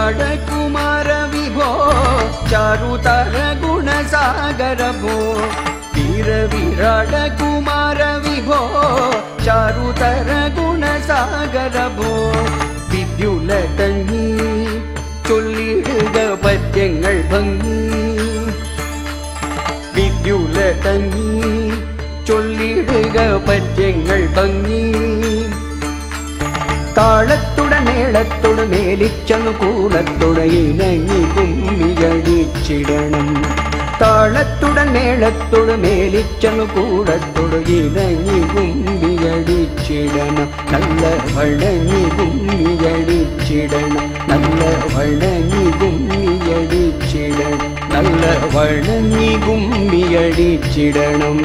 विराट कुमार विभो चारुतर गुणसागर भो वीर विराट कुमार विभो चारुतर गुणसागर भो विद्युलतंगी ചൊല്ലിടുക പദ്യങ്ങൾ ഭംഗി വിദ്യുലതങ്ങി ചൊല്ലിടുക പദ്യങ്ങൾ ഭംഗി താളത്തുടൻ മേളത്തുടൻ മേലിച്ചണു കൂടത്തുടൻ ഇണങ്ങി കുമ്മിയടിച്ചിടണം താളത്തുടൻ മേളത്തുടൻ മേലിച്ചണു കൂടത്തുടൻ ഇണങ്ങി കുമ്മിയടിച്ചിടണം നല്ല വഴങ്ങി കുമ്മിയടിച്ചിടണം നല്ല വഴങ്ങി കുമ്മിയടിച്ചിടണം നല്ല വഴങ്ങി കുമ്മിയടിച്ചിടണം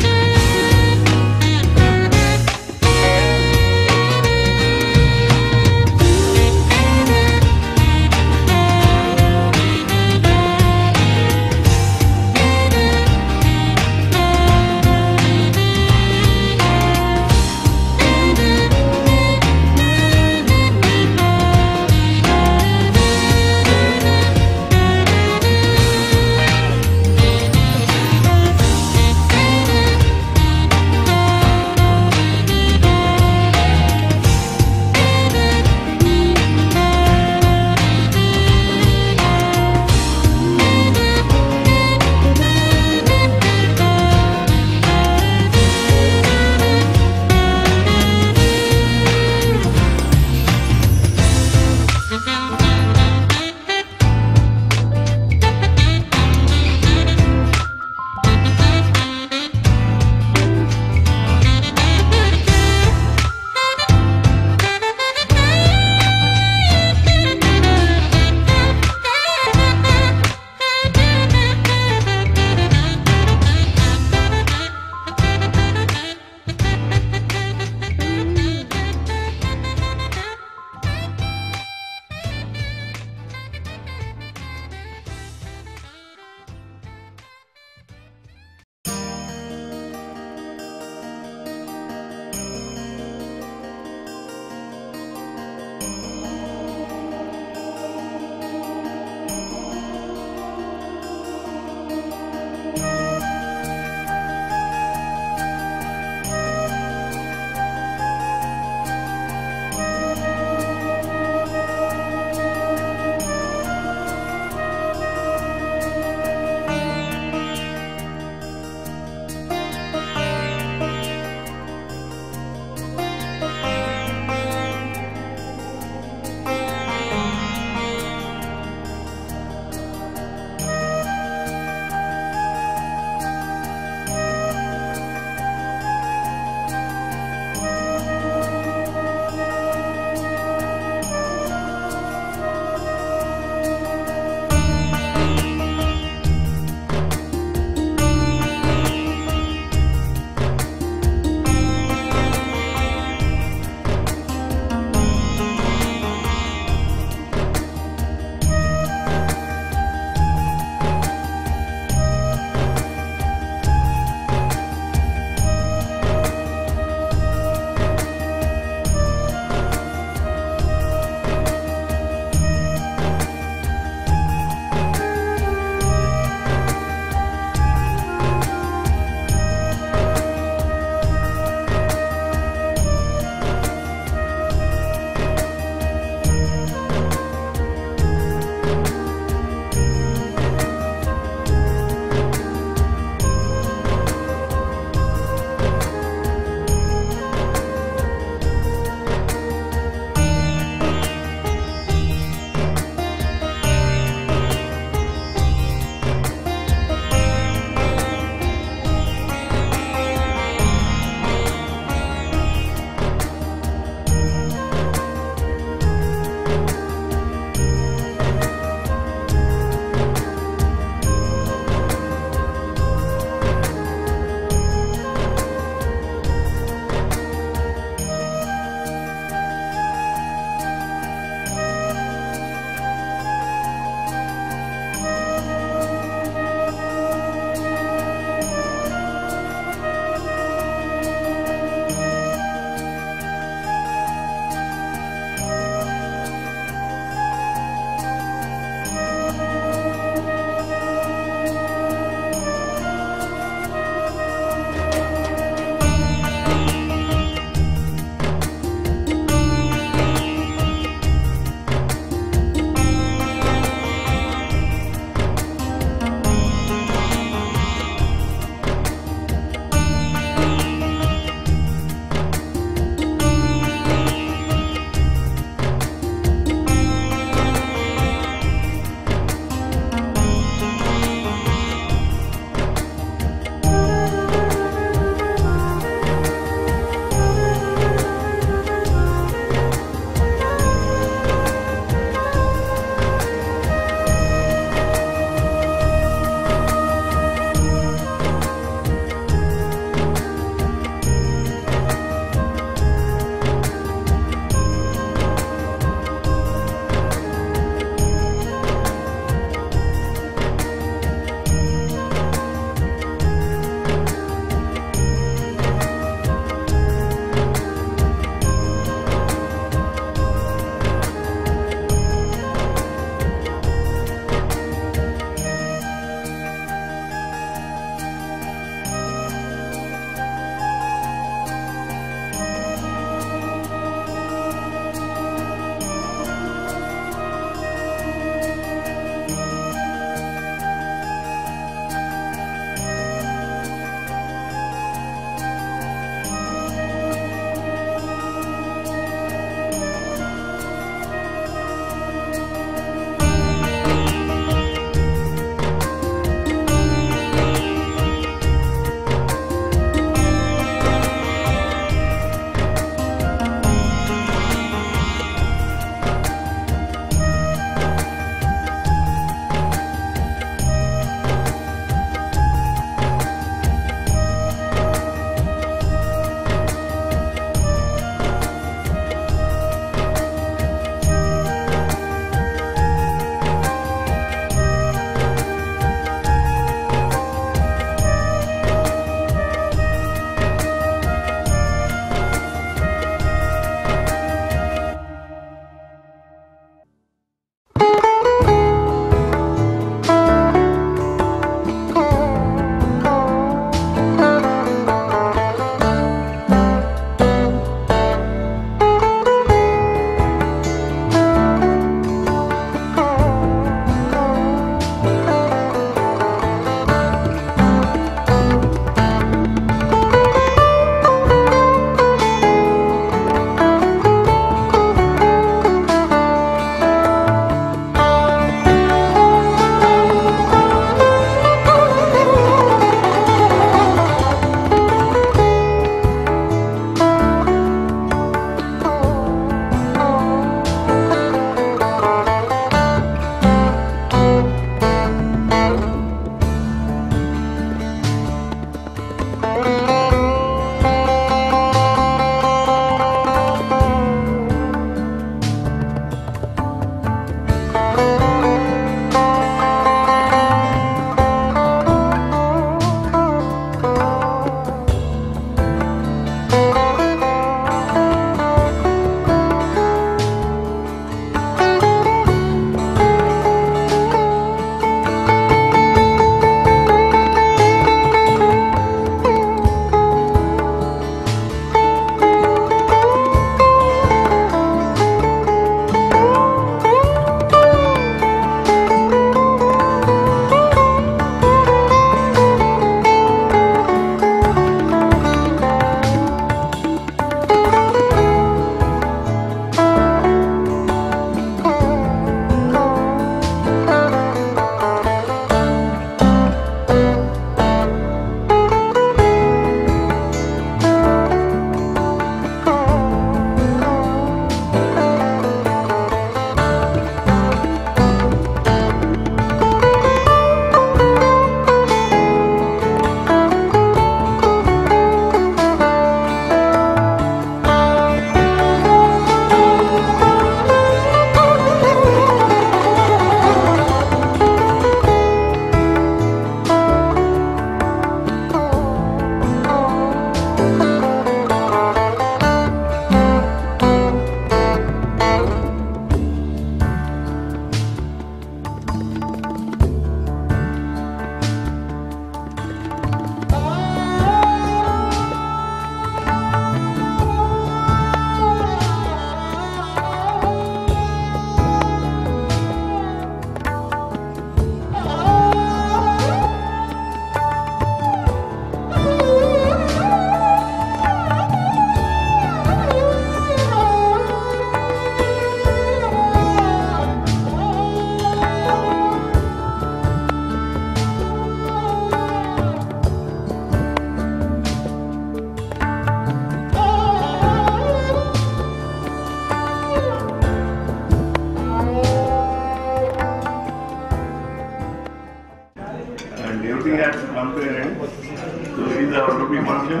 about to be function.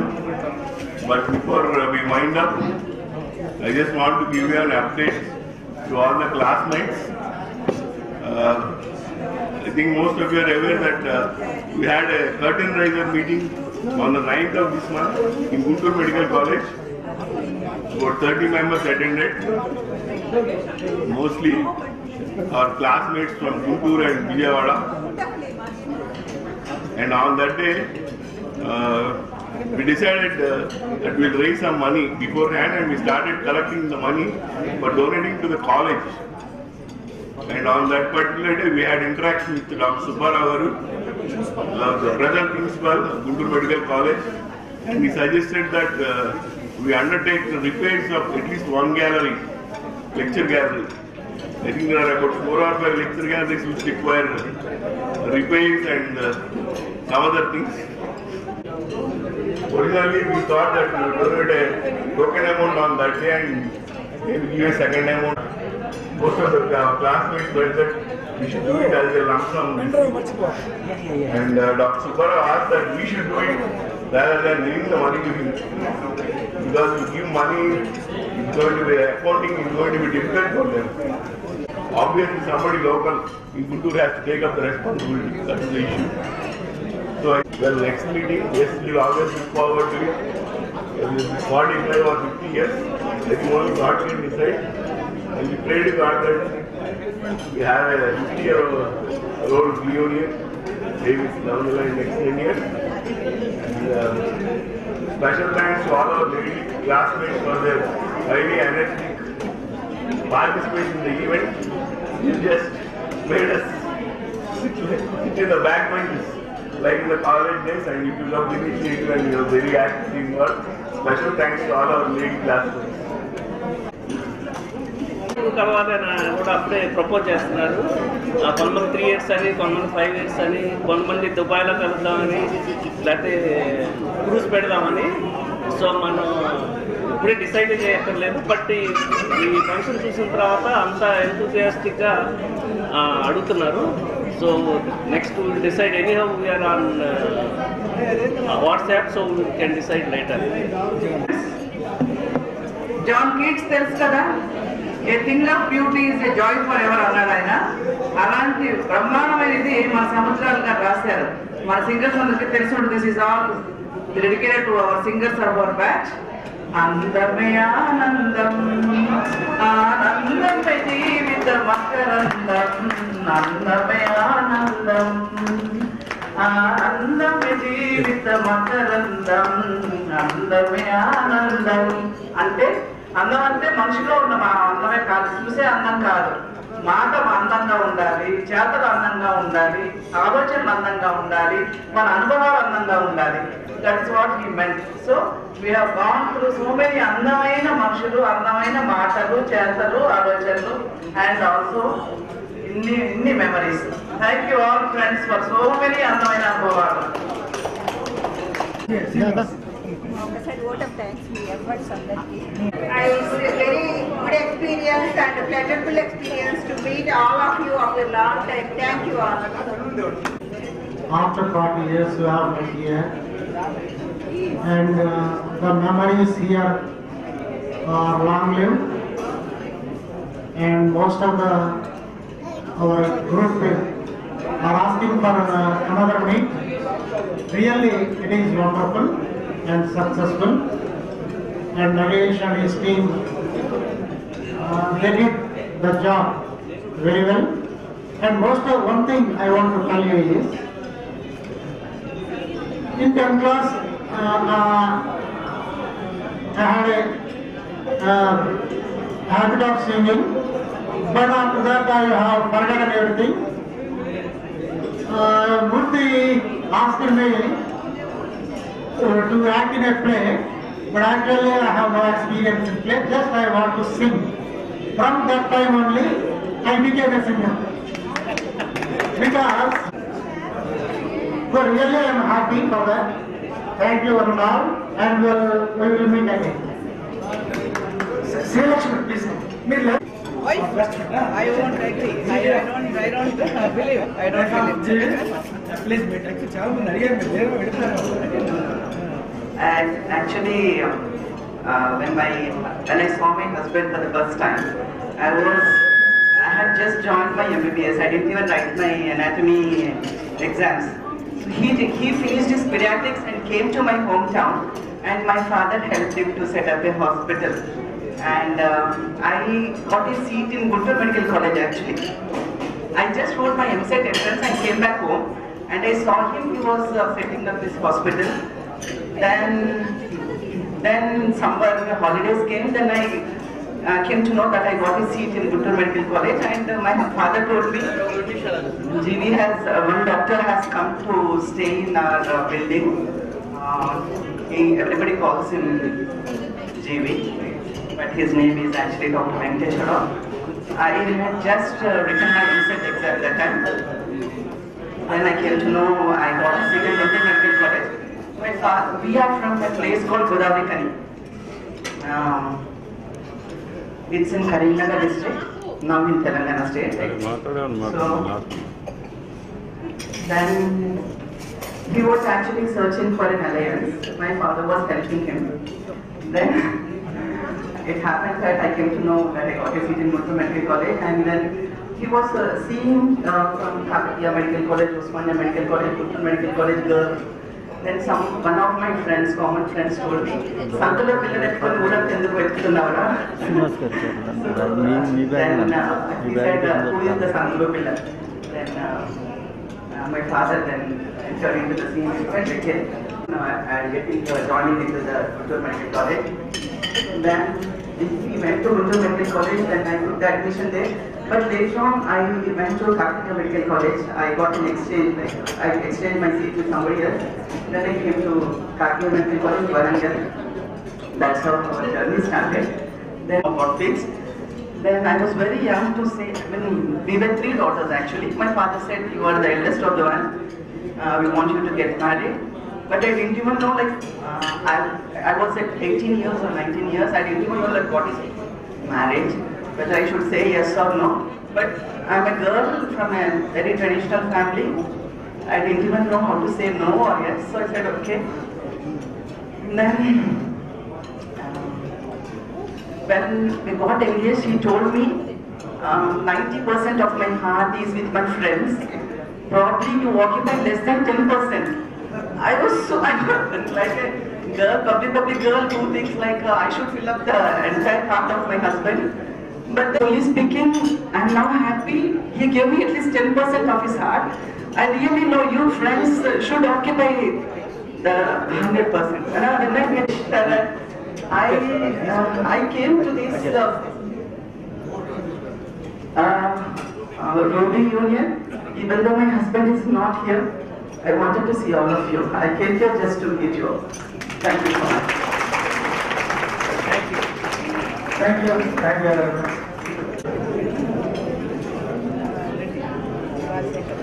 But before we wind up, I just want to give you an update to all the classmates. I think most of you are aware that we had a curtain raiser meeting on the 9th of this month in Guntur Medical College. About 30 members attended, mostly our classmates from Guntur and Vijayawada. And on that day, we decided that we'll raise some money beforehand, and we started collecting the money for donating to the college. And on that particular day, we had interaction with Dr. Subbarao, the present principal of Guntur Medical College, and he suggested that we undertake the repairs of at least one gallery, lecture gallery. I think there are about 4 or 5 lecture galleries which require repairs and some other things. Originally, we thought that we would donate a token amount on that day and maybe give a second amount. Most of the classmates felt that we should do it as a lump sum. And Dr. Subbarao asked that we should do it rather than giving the money to him. Because if you give money, it's going to be accounting is going to be difficult for them. Obviously, somebody local in Guntur has to take up the responsibility. That is the issue. So, well, next meeting, yes, we will always look forward to it. Whether it is 45 or 50 years, I think only God can decide. And we pray to God that we have a 50-year-old reunion, maybe down the line next 10 years. And, special thanks to all our lady classmates for their highly energetic participation in the event. You just made us sit in the back benches like in the college days, and you took up the initiative and you were very active in work. Special thanks to all our lady classmates. తర్వాత కూడా అప్పుడే propose చేస్తున్నారు. కొంతమంది 3 years అని, కొంతమంది 5 years అని, కొంతమంది దుబాయ్లో కలుద్దామని, లేకపోతే క్రూజ్ పెడదామని. సో మనం ఇప్పుడే డిసైడ్ చేయక్కర్లేదు. బట్ ఈ ఫంక్షన్ చూసిన తర్వాత అంత ఎంతూజియాస్టిక్గా అడుగుతున్నారు. So next will decide any how we're on WhatsApp, so we can decide later. John Keats తెలుసు కదా, a thing of beauty is a joy for ever అన్నాడు ఆయన. అలాంటి బ్రహ్మాండమైనది మన సంవత్సరాలుగా రాశారు. మన సింగర్స్ అందరికీ తెలిసి ఉంటుంది. This is all dedicated to our singers of our batch. అందమే ఆనందం, ఆనందమే జీవిత మకరందం, అందమే ఆనందం, ఆనందమే జీవిత మకరందం, అందమే ఆనందం. అంటే అందం అంటే మనిషిలో ఉన్న అందమే కాదు, చూసే అందం కాదు. మాట అందంగా ఉండాలి, చేతలు అందంగా ఉండాలి, ఆలోచనలు అందంగా ఉండాలి, మన అనుభవాలు అందంగా ఉండాలి. That is what he meant. So we have gone through so many అందమైన మనుషులు, అందమైన మాటలు, చేతలు, ఆలోచనలు, అండ్ ఆల్సో ఇన్ని memories. Thank you all friends for so many అందమైన అనుభవాలు. Vote of thanks to efforts on that. It's a very good experience and a pleasurable experience to meet all of you after a long time. Thank you all. After 40 years we have met here, and the memories here are long-lived, and most of our group are asking for another meet. Really, it is wonderful and successful, and Nagesh and his team they did the job very well. And most of one thing I want to tell you is, in 10th class I had a habit of singing, but after that I have forgotten everything. Murthy asked me to act in a play, but actually I have no experience in play, just I want to sing. From that time only I became a singer. Because, so really I am happy for that. Thank you one and all, and we will meet again. Say Lakshman, please. I won't agree. I don't believe. I don't believe. Please meet. Actually, చాలా మంది అడిగారు, మీరు లేరు, వెళ్తారు. And actually, when I saw my husband for the first time, I had just joined my MBBS. I didn't even write my anatomy exams. So he finished his pediatrics and came to my hometown, and my father helped him to set up a hospital. And I got a seat in Guntur Medical College actually. I just wrote my MSET entrance and came back home, and I saw him. He was setting up this hospital. Then somewhere the holidays came. Then I came to know that I got a seat in Guntur Medical College, and my father told me, GV has one doctor has come to stay in our building. Everybody calls him GV, but his name is actually Dr. Venkateshwara. I had just written my MSET exam that time. When I came to know I got a seat in Guntur Medical College. We are from a place called Godavari Kani. It's in Karimnagar district, now in Telangana state. So, then he was actually searching for an alliance. My father was helping him. Then it happened that I came to know that I got a seat in Guntur Medical College, and then he was seeing from Kakatiya Medical College, Osmania Medical College, Guntur Medical College girl. Then one of my friends, common friends, told me, Santulo Pillan etkoni Ooram enduku vettunnavara? Then he said, who is the Santulo Pillan? Then my father then entered into the scene and went again. Joining into the Guntur Medical College. Then we went to Guntur Medical College, then I took the admission there. But later on, I went to Kakatiya Medical College. I got an exchange, I exchanged my seat with somebody else. Then I came to Kakatiya Medical College, Warangal. That's how our journey started. Then I got fixed. Then I was very young to say, we were 3 daughters actually. My father said, you are the eldest of the one. We want you to get married. But I didn't even know, like, I was at 18 years or 19 years. I didn't even know like what is marriage. Whether I should say yes or no. But I'm a girl from a very traditional family. I didn't even know how to say no or yes, so I said okay. Then when we got engaged, he told me 90% of my heart is with my friends. Probably you occupy less than 10%. I was so like a girl, public girl who thinks like I should fill up the entire heart of my husband. But only speaking, I'm now happy. He gave me at least 10% of his heart. I really know you friends should occupy the 100%. And then I came to this Rotary Union. Even though my husband is not here, I wanted to see all of you. I came here just to meet you. Thank you so much. Thank you. Thank you very much.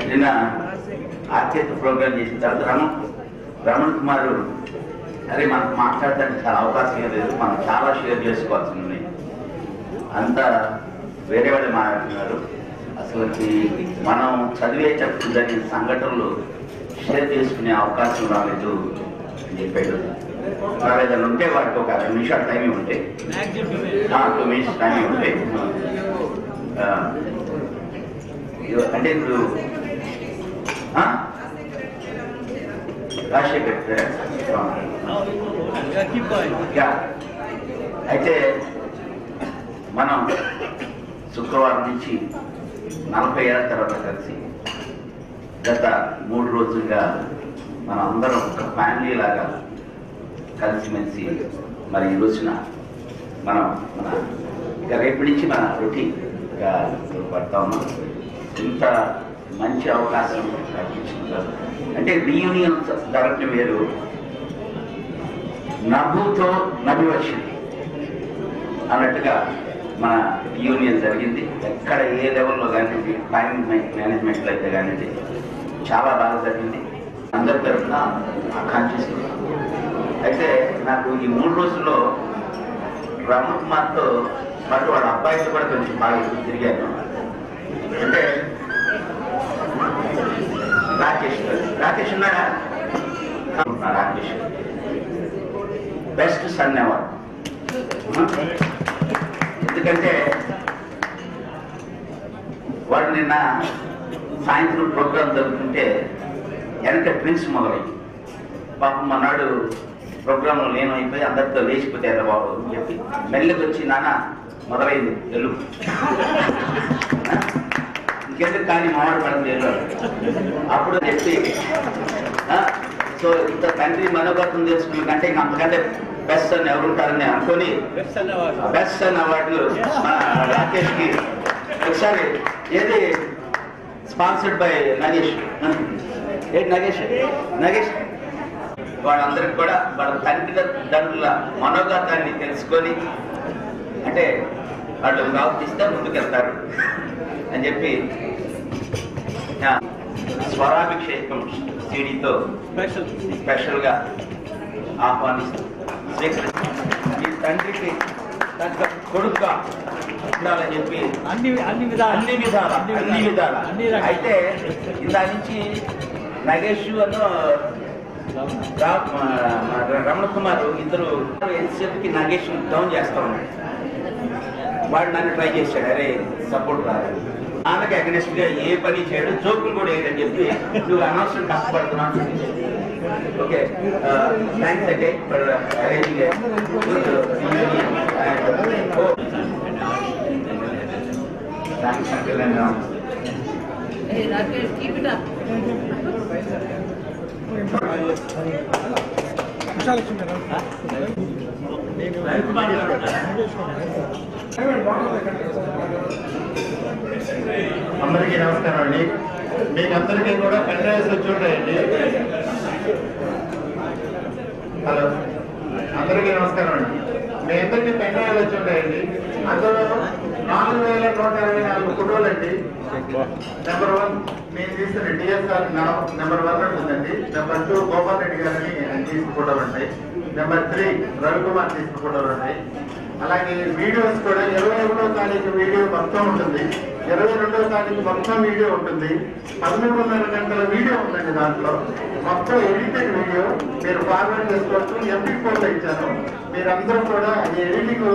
నిన్న ఆర్కేత్ programme చేసిన తర్వాత రమణ్ కుమార్ అరే మనకు మాట్లాడడానికి చాలా అవకాశం లేదు, మనం చాలా షేర్ చేసుకోవాల్సి ఉంది, అంతా వేరే వాళ్ళు మాట్లాడుతున్నారు, అసలుకి మనం చదివేటప్పుడు జరిగిన సంఘటనలు షేర్ చేసుకునే అవకాశం రాలేదు అని చెప్పాడు. ఏదైనా ఉంటే వాటికి ఒక 2 నిమిషాలు టైం ఉంటే 2 మినిట్స్ టైం ఉంటే అంటే ఇప్పుడు రాజశేఖర్ అయితే మనం శుక్రవారం నుంచి 40 ఏళ్ల తర్వాత కలిసి గత 3 రోజులుగా మనం అందరం ఒక ఫ్యామిలీ లాగా కలిసిమెలిసి మరి ఈ రోజున మనం ఇక రేపటి నుంచి మన రొటీన్గా పడతా ఉన్నాం. ఇంత మంచి అవకాశం కల్పించుకుంటారు అంటే రీయూనియన్ జరగటం వేరు, నభూతో నభివక్షితి అన్నట్టుగా మన యూనియన్ జరిగింది. ఎక్కడ ఏ లెవెల్లో కానివ్వండి, టైం మేనేజ్మెంట్లో అయితే కానివ్వండి చాలా బాగా జరిగింది. అందరి తరఫున ఆకాంక్షిస్తున్నాం. అయితే నాకు ఈ 3 రోజుల్లో రమణ్ కుమార్తో పాటు వాళ్ళ అబ్బాయితో కూడా కొంచెం బాగా తిరిగాను. అంటే రాకేష్ ఉన్నాడా? రాకేష్ అనేవారు. ఎందుకంటే వాడు నిన్న సాయంత్రం ప్రోగ్రాం జరుగుతుంటే వెనక డ్రింక్స్ మొదలయ్యి పాపం మనాడు ప్రోగ్రాంలో నేను అయిపోయి అందరితో లేచిపోతే ఎలా బాబు అని చెప్పి మెల్లకి వచ్చి నాన్న మొదలైంది వెళ్ళు ఇంకెందుకు కానీ మావాడు పడింది వెళ్ళు అప్పుడు చెప్పి సో ఇంత తండ్రి మనోగతం తెలుసుకున్న కంటే ఇంకా అంతకంటే బెస్ట్ అని ఎవరుంటారని అనుకొని బెస్ట్ అన్న అవార్డు రాకేష్కి ఒకసారి ఏది స్పాన్సర్డ్ బై నగేష్ ఏంటి నగేష్ వాళ్ళందరికి కూడా వాళ్ళ తండ్రుల మనోగతాన్ని తెలుసుకొని అంటే వాళ్ళు ప్రవర్తిస్తే ముందుకెళ్తారు అని చెప్పి స్వరాభిషేకం సీడీతో స్పెషల్గా ఆహ్వానిస్తూ ఈ తండ్రికి తగ్గ కొడుకుగా ఉండాలని చెప్పి అన్ని విధాల అయితే ఇందా నుంచి నగేష్ అను రమణ కుమార్ ఇద్దరు ఎంతసేపుకి నగేష్ డౌన్ చేస్తా ఉన్నాడు. వాడు నన్ను ట్రై చేశాడు, అరే సపోర్ట్ రాదు నాన్నకి అగెనిస్ట్ గా ఏ పని చేయడు, జోకులు కూడా వేయని చెప్పి నువ్వు అనవసరం కష్టపడుతున్నావు. ఓకే థ్యాంక్స్ అంటే for arranging thanks uncle and అందరికీ నమస్కారం అండి. మీకు అందరికీ కూడా పెన్ డ్రైవ్స్ వచ్చి ఉంటాయండి. హలో, అందరికీ నమస్కారం అండి. మీ అందరికీ పెన్ డ్రైవ్లు వచ్చి ఉంటాయండి. అందులో 4124 ఫోటోలు అండి. నెంబర్ 1 నేను తీసిన డిఎస్ఆర్ నెంబర్ 1 ఉంటుందండి. నెంబర్ 2 గోపాల్ రెడ్డి గారిని తీసిన ఫోటోలు ఉంటాయి. నెంబర్ 3 రవికుమార్ తీసిన ఫోటోలు ఉంటాయి. అలాగే వీడియోస్ కూడా 21వ తారీఖు వీడియో మొత్తం ఉంటుంది, 22వ తారీఖు మొత్తం వీడియో ఉంటుంది, 13:30 గంటల వీడియో ఉందండి. దాంట్లో మొత్తం ఎడిటెడ్ వీడియో మీరు ఫార్వర్డ్ చేసుకోవచ్చు. MP4 ఇచ్చాను. మీరందరూ కూడా ఈ ఎడిటింగ్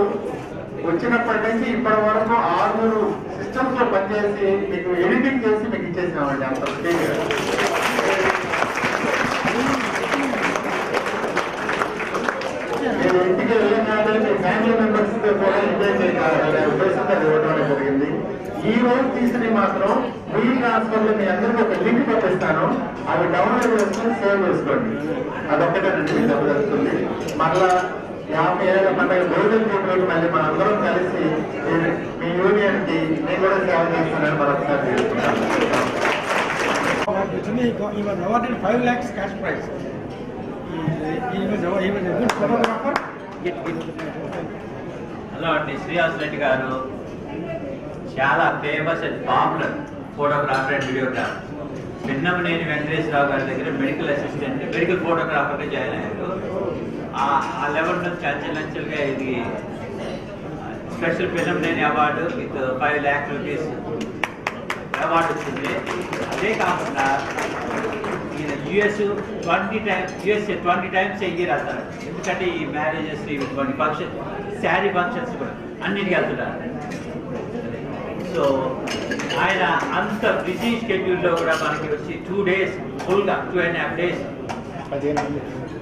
వచ్చినప్పటి నుంచి ఇప్పటి వరకు 6 సిస్టమ్స్ లో పనిచేసి మీకు ఎడిటింగ్ చేసి మీకు ఇచ్చేసినామండి. అంత మీరు ఇంటికి వెళ్ళగానే మీ ఫ్యామిలీ మెంబర్స్ తో కూడా ఎంజాయ్ చేయాలనే ఉద్దేశంతో ఇవ్వడం జరిగింది. ఈ రోజు తీసినవి మాత్రం మీ ట్రాన్స్ఫర్ లో మీ అందరికీ ఒక లింక్ పంపిస్తాను. అవి డౌన్లోడ్ చేసుకొని సేవ్ చేసుకోండి. అదొక్కటేనండి మీకు దెబ్బతిస్తుంది. మళ్ళా 50 ఏళ్ళ పండుగ భోజనం చేయడం మళ్ళీ మన అందరం కలిసి మీ యూనియన్ కి నేను కూడా సేవ చేస్తానని మరొకసారి తెలుసుకుంటాను. He was awarded 5 lakhs cash prize. He was a good photographer. Hello అండి, శ్రీనివాస్ రెడ్డి గారు చాలా famous and popular photographer and videographer. Pinnamaneni Venkateswararao గారి దగ్గర మెడికల్ అసిస్టెంట్, మెడికల్ ఫోటోగ్రాఫర్గా జాయిన్ అయ్యారు. ఆ లెవెల్ నుంచి అంచెలంచెలుగా ఇది special Pinnamaneni award with 5 lakh rupees award వచ్చింది. అదే కాకుండా యుఎస్ఏ 20 times a year వెళ్తారు. ఎందుకంటే ఈ మ్యారేజెస్ ఇటువంటి ఫంక్షన్, శారీ ఫంక్షన్స్ కూడా అన్నిటికీ వెళ్తున్నారు. సో ఆయన అంత బిజీ షెడ్యూల్లో కూడా మనకి వచ్చి 2 days ఫుల్గా 2.5 days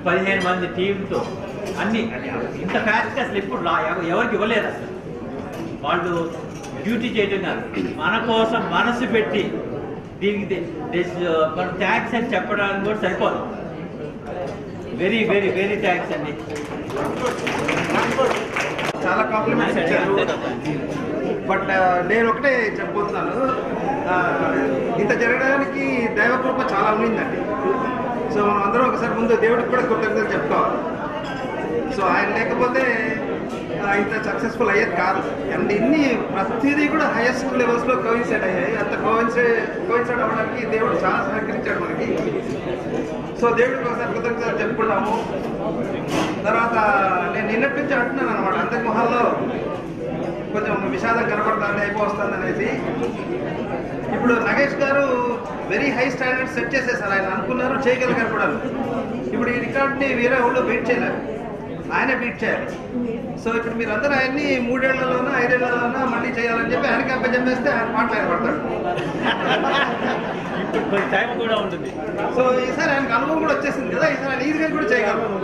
15 మంది టీంతో అన్ని ఇంత ఫ్యాస్ట్గా అసలు ఎప్పుడు ఎవరికి ఇవ్వలేదు. అసలు వాళ్ళు డ్యూటీ చేయడం కాదు, మన కోసం మనసు పెట్టి దీనికి మనం థ్యాంక్స్ అని చెప్పడానికి కూడా సరిపోదు. వెరీ వెరీ వెరీ థ్యాంక్స్ అండి. చాలా కాంప్లిమెంట్స్ ఇచ్చారు. బట్ నేను ఒకటే చెప్పబోతున్నాను, ఇంత జరగడానికి దైవకృప చాలా ఉండిందండి. సో మనం అందరం ఒకసారి ముందు దేవుడికి కూడా కృతజ్ఞతలు చెప్పుకోవాలి. సో ఆయన లేకపోతే ఇంత సక్సెస్ఫుల్ అయ్యేది కాదు. అండ్ ప్రతిదీ కూడా హైయెస్ట్ లెవెల్స్లో కోయిన్సైడ్ అయ్యాయి. అంత కోయిన్సైడ్ అవ్వడానికి దేవుడు చాలా సహకరించాడు మనకి. సో దేవుడికి ఒకసారి కృతజ్ఞతలు చెప్పుకుంటాము. తర్వాత నేను నిన్నటి నుంచి అంటున్నాను అనమాట, అందరి మొహాల్లో కొంచెం విషాదం కనపడుతుంది, అయిపోతుంది అనేసి. ఇప్పుడు నగేష్ గారు వెరీ హై స్టాండర్డ్ సెట్ చేసేసారు. ఆయన అనుకున్నారు, చేయగలిగారు కూడా. ఇప్పుడు ఈ రికార్డ్ని వేరే వాళ్ళు బీట్ చేయలేరు. ఆయనే బీట్ చేయాలి. సో ఇప్పుడు మీరు అందరూ ఆయన్ని 3 ఏళ్లలోనో 5 ఏళ్లలోనో మళ్ళీ చేయాలని చెప్పి ఆయనకి అప్పచెప్పేస్తే ఆయన మాట్లాడబడతాడు. ఇప్పుడు టైం కూడా ఉంటుంది. సో ఈసారి ఆయనకు అనుభవం కూడా వచ్చేసింది కదా, ఈసారి ఆయన ఈజీగా కూడా చేయగలరు.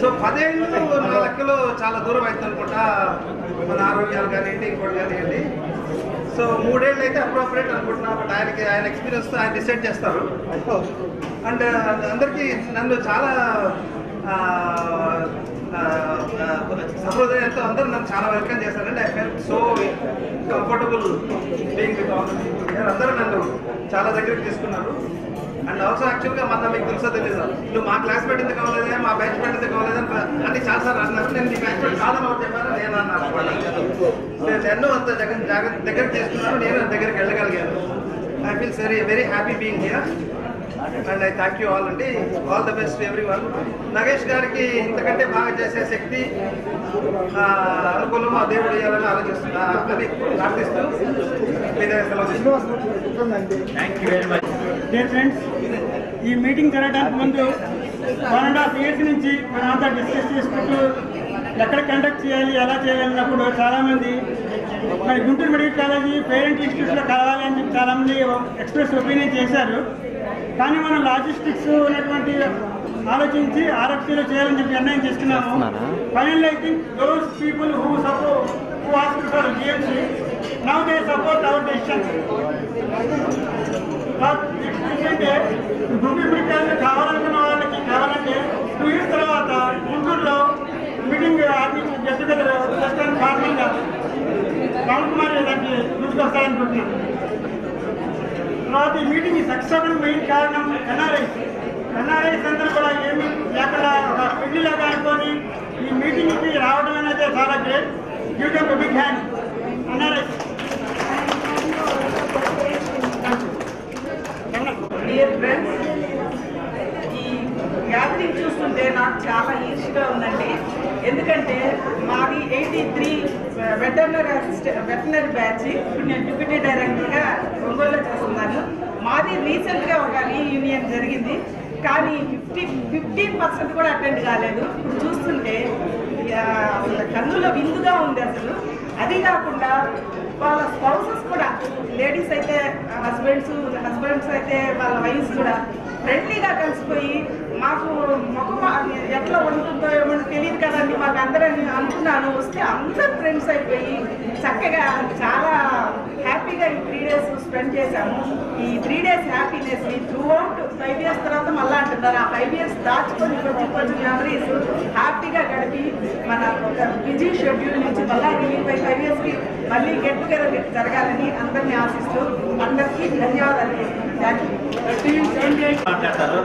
సో 10 ఏళ్ళు నా లెక్కలో చాలా దూరం అవుతుంది అనుకుంటా, మన ఆరోగ్యాలు కానివ్వండి ఇంకోటి కానివ్వండి. సో 3 ఏళ్ళు అయితే అప్రోప్రియేట్ అనుకుంటున్నా. బట్ ఆయన ఎక్స్పీరియన్స్తో ఆయన డిసైడ్ చేస్తారు. అండ్ అందరికీ నన్ను చాలా సహృదయంతో అందరూ నన్ను చాలా వెల్కమ్ చేశారండి. I felt so comfortable being with all people. అందరూ నన్ను చాలా దగ్గరికి తీసుకున్నారు. అండ్ ఆల్సో యాక్చువల్గా మన మీకు తెలుసో తెలీదు, నువ్వు మా క్లాస్మేట్ ఎందుకు కావాలేదా, మా బ్యాచ్ మేట్ ఎందుకు కావాలేదా అని చాలాసార్లు అన్నారు. నేను మీ బ్యాచ్ మేట్ కాదని ఎవరు చెప్పాను, నేను అన్నాను. నేను ఎన్నో అంత దగ్గరికి తీసుకున్నాను, నేను దగ్గరికి వెళ్ళగలిగాను. I feel very happy being here and I thank you all అండి. All the best everyone. Nagesh గారికి ఇంతకంటే బాగా చేసే శక్తి అనుకూలం ఆ దేవుడు ఇవ్వాలని ఆలోచిస్తున్నా అని ప్రార్థిస్తూ మీ దగ్గర సెలవు. Thank you very much. Dear friends, ఈ మీటింగ్ జరగడానికి ముందు 1.5 years నుంచి మనంతా డిస్కస్ చేసుకుంటూ ఎక్కడ కండక్ట్ చేయాలి, ఎలా చేయాలన్నప్పుడు చాలామంది మరి గుంటూరు మెడికల్ కాలేజీ పేరెంట్ ఇన్స్టిట్యూట్లో కలవాలి అని చెప్పి చాలామంది ఎక్స్ప్రెస్ ఒపీనియన్ చేశారు. కానీ మనం లాజిస్టిక్స్ ఉన్నటువంటి ఆలోచించి ఆర్ఎఫ్సీలో చేయాలని చెప్పి నిర్ణయం చేసుకున్నాము. Finally I think those people who asked for GMC now they support our decision. ఎందుకంటే గుంటూరు మెడికల్ కాలేజ్ కావాలనుకున్న వాళ్ళకి కావాలంటే 2 years తర్వాత గుంటూరులో మీటింగ్ గెట్ టుగెదర్ చేస్తాను. ఫార్మల్గా రామ్ కుమార్ దానికి గుర్తుకొస్తారనుకుంటున్నాను. తర్వాత ఈ మీటింగ్ సక్సెస్ అవ్వడం మెయిన్ కారణం ఎన్ఆర్ఐస్ అందరూ కూడా ఏమి లేకుండా ఒక పెళ్లిలాగా అనుకొని ఈ మీటింగ్కి రావడం అనేది చాలా great. Give them a big hand NRIs. Dear friends, ఈ గ్యాదరింగ్ చూస్తుంటే నాకు చాలా ఈజీగా ఉందండి. ఎందుకంటే మాది 83 వెటర్నరీ బ్యాచ్. ఇప్పుడు నేను డిప్యూటీ డైరెక్టర్గా ఒంగోలులో చేస్తున్నాను. మాది రీసెంట్గా ఒక రీయూనియన్ జరిగింది, కానీ 15% కూడా అటెండ్ కాలేదు. ఇప్పుడు చూస్తుంటే అసలు కన్నులో విందుగా ఉంది అసలు. అది కాకుండా వాళ్ళ స్పౌసెస్ కూడా, లేడీస్ అయితే హస్బెండ్స్ అయితే వాళ్ళ వైఫ్స్ కూడా ఫ్రెండ్లీగా కలిసిపోయి మాకు ముఖం ఎట్లా ఉంటుందో ఏమో తెలియదు కదండి మాకు అందరని అనుకున్నాను. వస్తే అందరు ఫ్రెండ్స్ అయిపోయి చక్కగా చాలా హ్యాపీగా ఈ 3 days స్పెండ్ చేశాము. ఈ 3 days happiness through out 5 years తర్వాత మళ్ళీ అంటున్నారు. ఆ 5 years దాచుకొని కొంచెం మెమరీస్ హ్యాపీగా గడిపి మన ఒక బిజీ షెడ్యూల్ నుంచి మళ్ళీ రిలీవ్ అయి 5 yearsకి మళ్ళీ గెట్ టుగెదర్ జరగాలని అందరినీ ఆశిస్తూ అందరికీ ధన్యవాదాలు. Thank you. మాట్లాడతారు.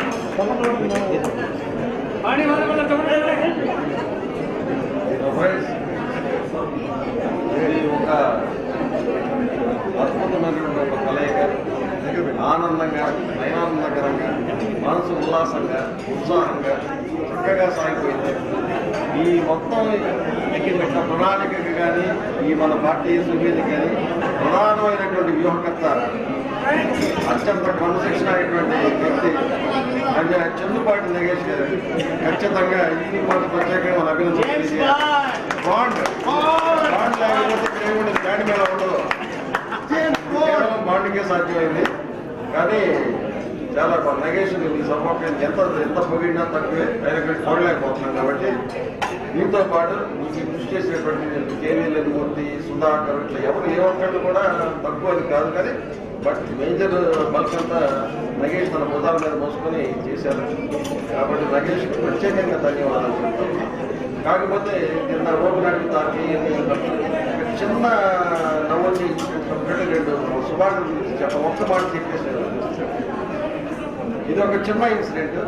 ఇది ఒక అద్భుతమైనటువంటి ఒక కలయిక. ఆనందంగా, నయనానందకరంగా, మనసు ఉల్లాసంగా, ఉత్సాహంగా చక్కగా సాగిపోయింది. ఈ మొత్తం పెట్టిన ప్రణాళికకి కానీ, ఈ మన పార్టీ సుమీది కానీ ప్రధానమైనటువంటి వ్యూహకర్త, అత్యంత క్రమశిక్షణ అయినటువంటి వ్యక్తి అంటే చెల్లుపాటి నగేష్ గారు. ఖచ్చితంగా ఈ మాట ప్రత్యేకంగా మన అభినందన. బాండ్ లేకపోతే దేవుడి బ్యాండ్ మీద ఉండదు, కేవలం బాండ్కే సాధ్యమైంది. కానీ చాలా నగేష్ ఈ సపోర్ట్ ఎంత పొగిడినా తక్కువే, ఆయన చూడలేకపోతున్నాం. కాబట్టి దీంతో పాటు మీకు కృషి చేసినటువంటి కేవీఎల్ మూర్తి, సుధాకర్, ఇట్లా ఎవరు ఏ ఒక్కళ్ళు కూడా తక్కువ అని కాదు. కానీ బట్ మేజర్ బల్క్ అంతా నగేష్ తన భుజాల మీద మోసుకొని చేశారు. కాబట్టి నగేష్కి ప్రత్యేకంగా ధన్యవాదాలు చెప్తాను. కాకపోతే నిన్న ఓపెనాడు తాకి చిన్న నవ్వుని రెండు శుభాకాంక్షల గురించి ఒక్క మాట చెప్పేసారు. ఇది ఒక చిన్న ఇన్సిడెంట్.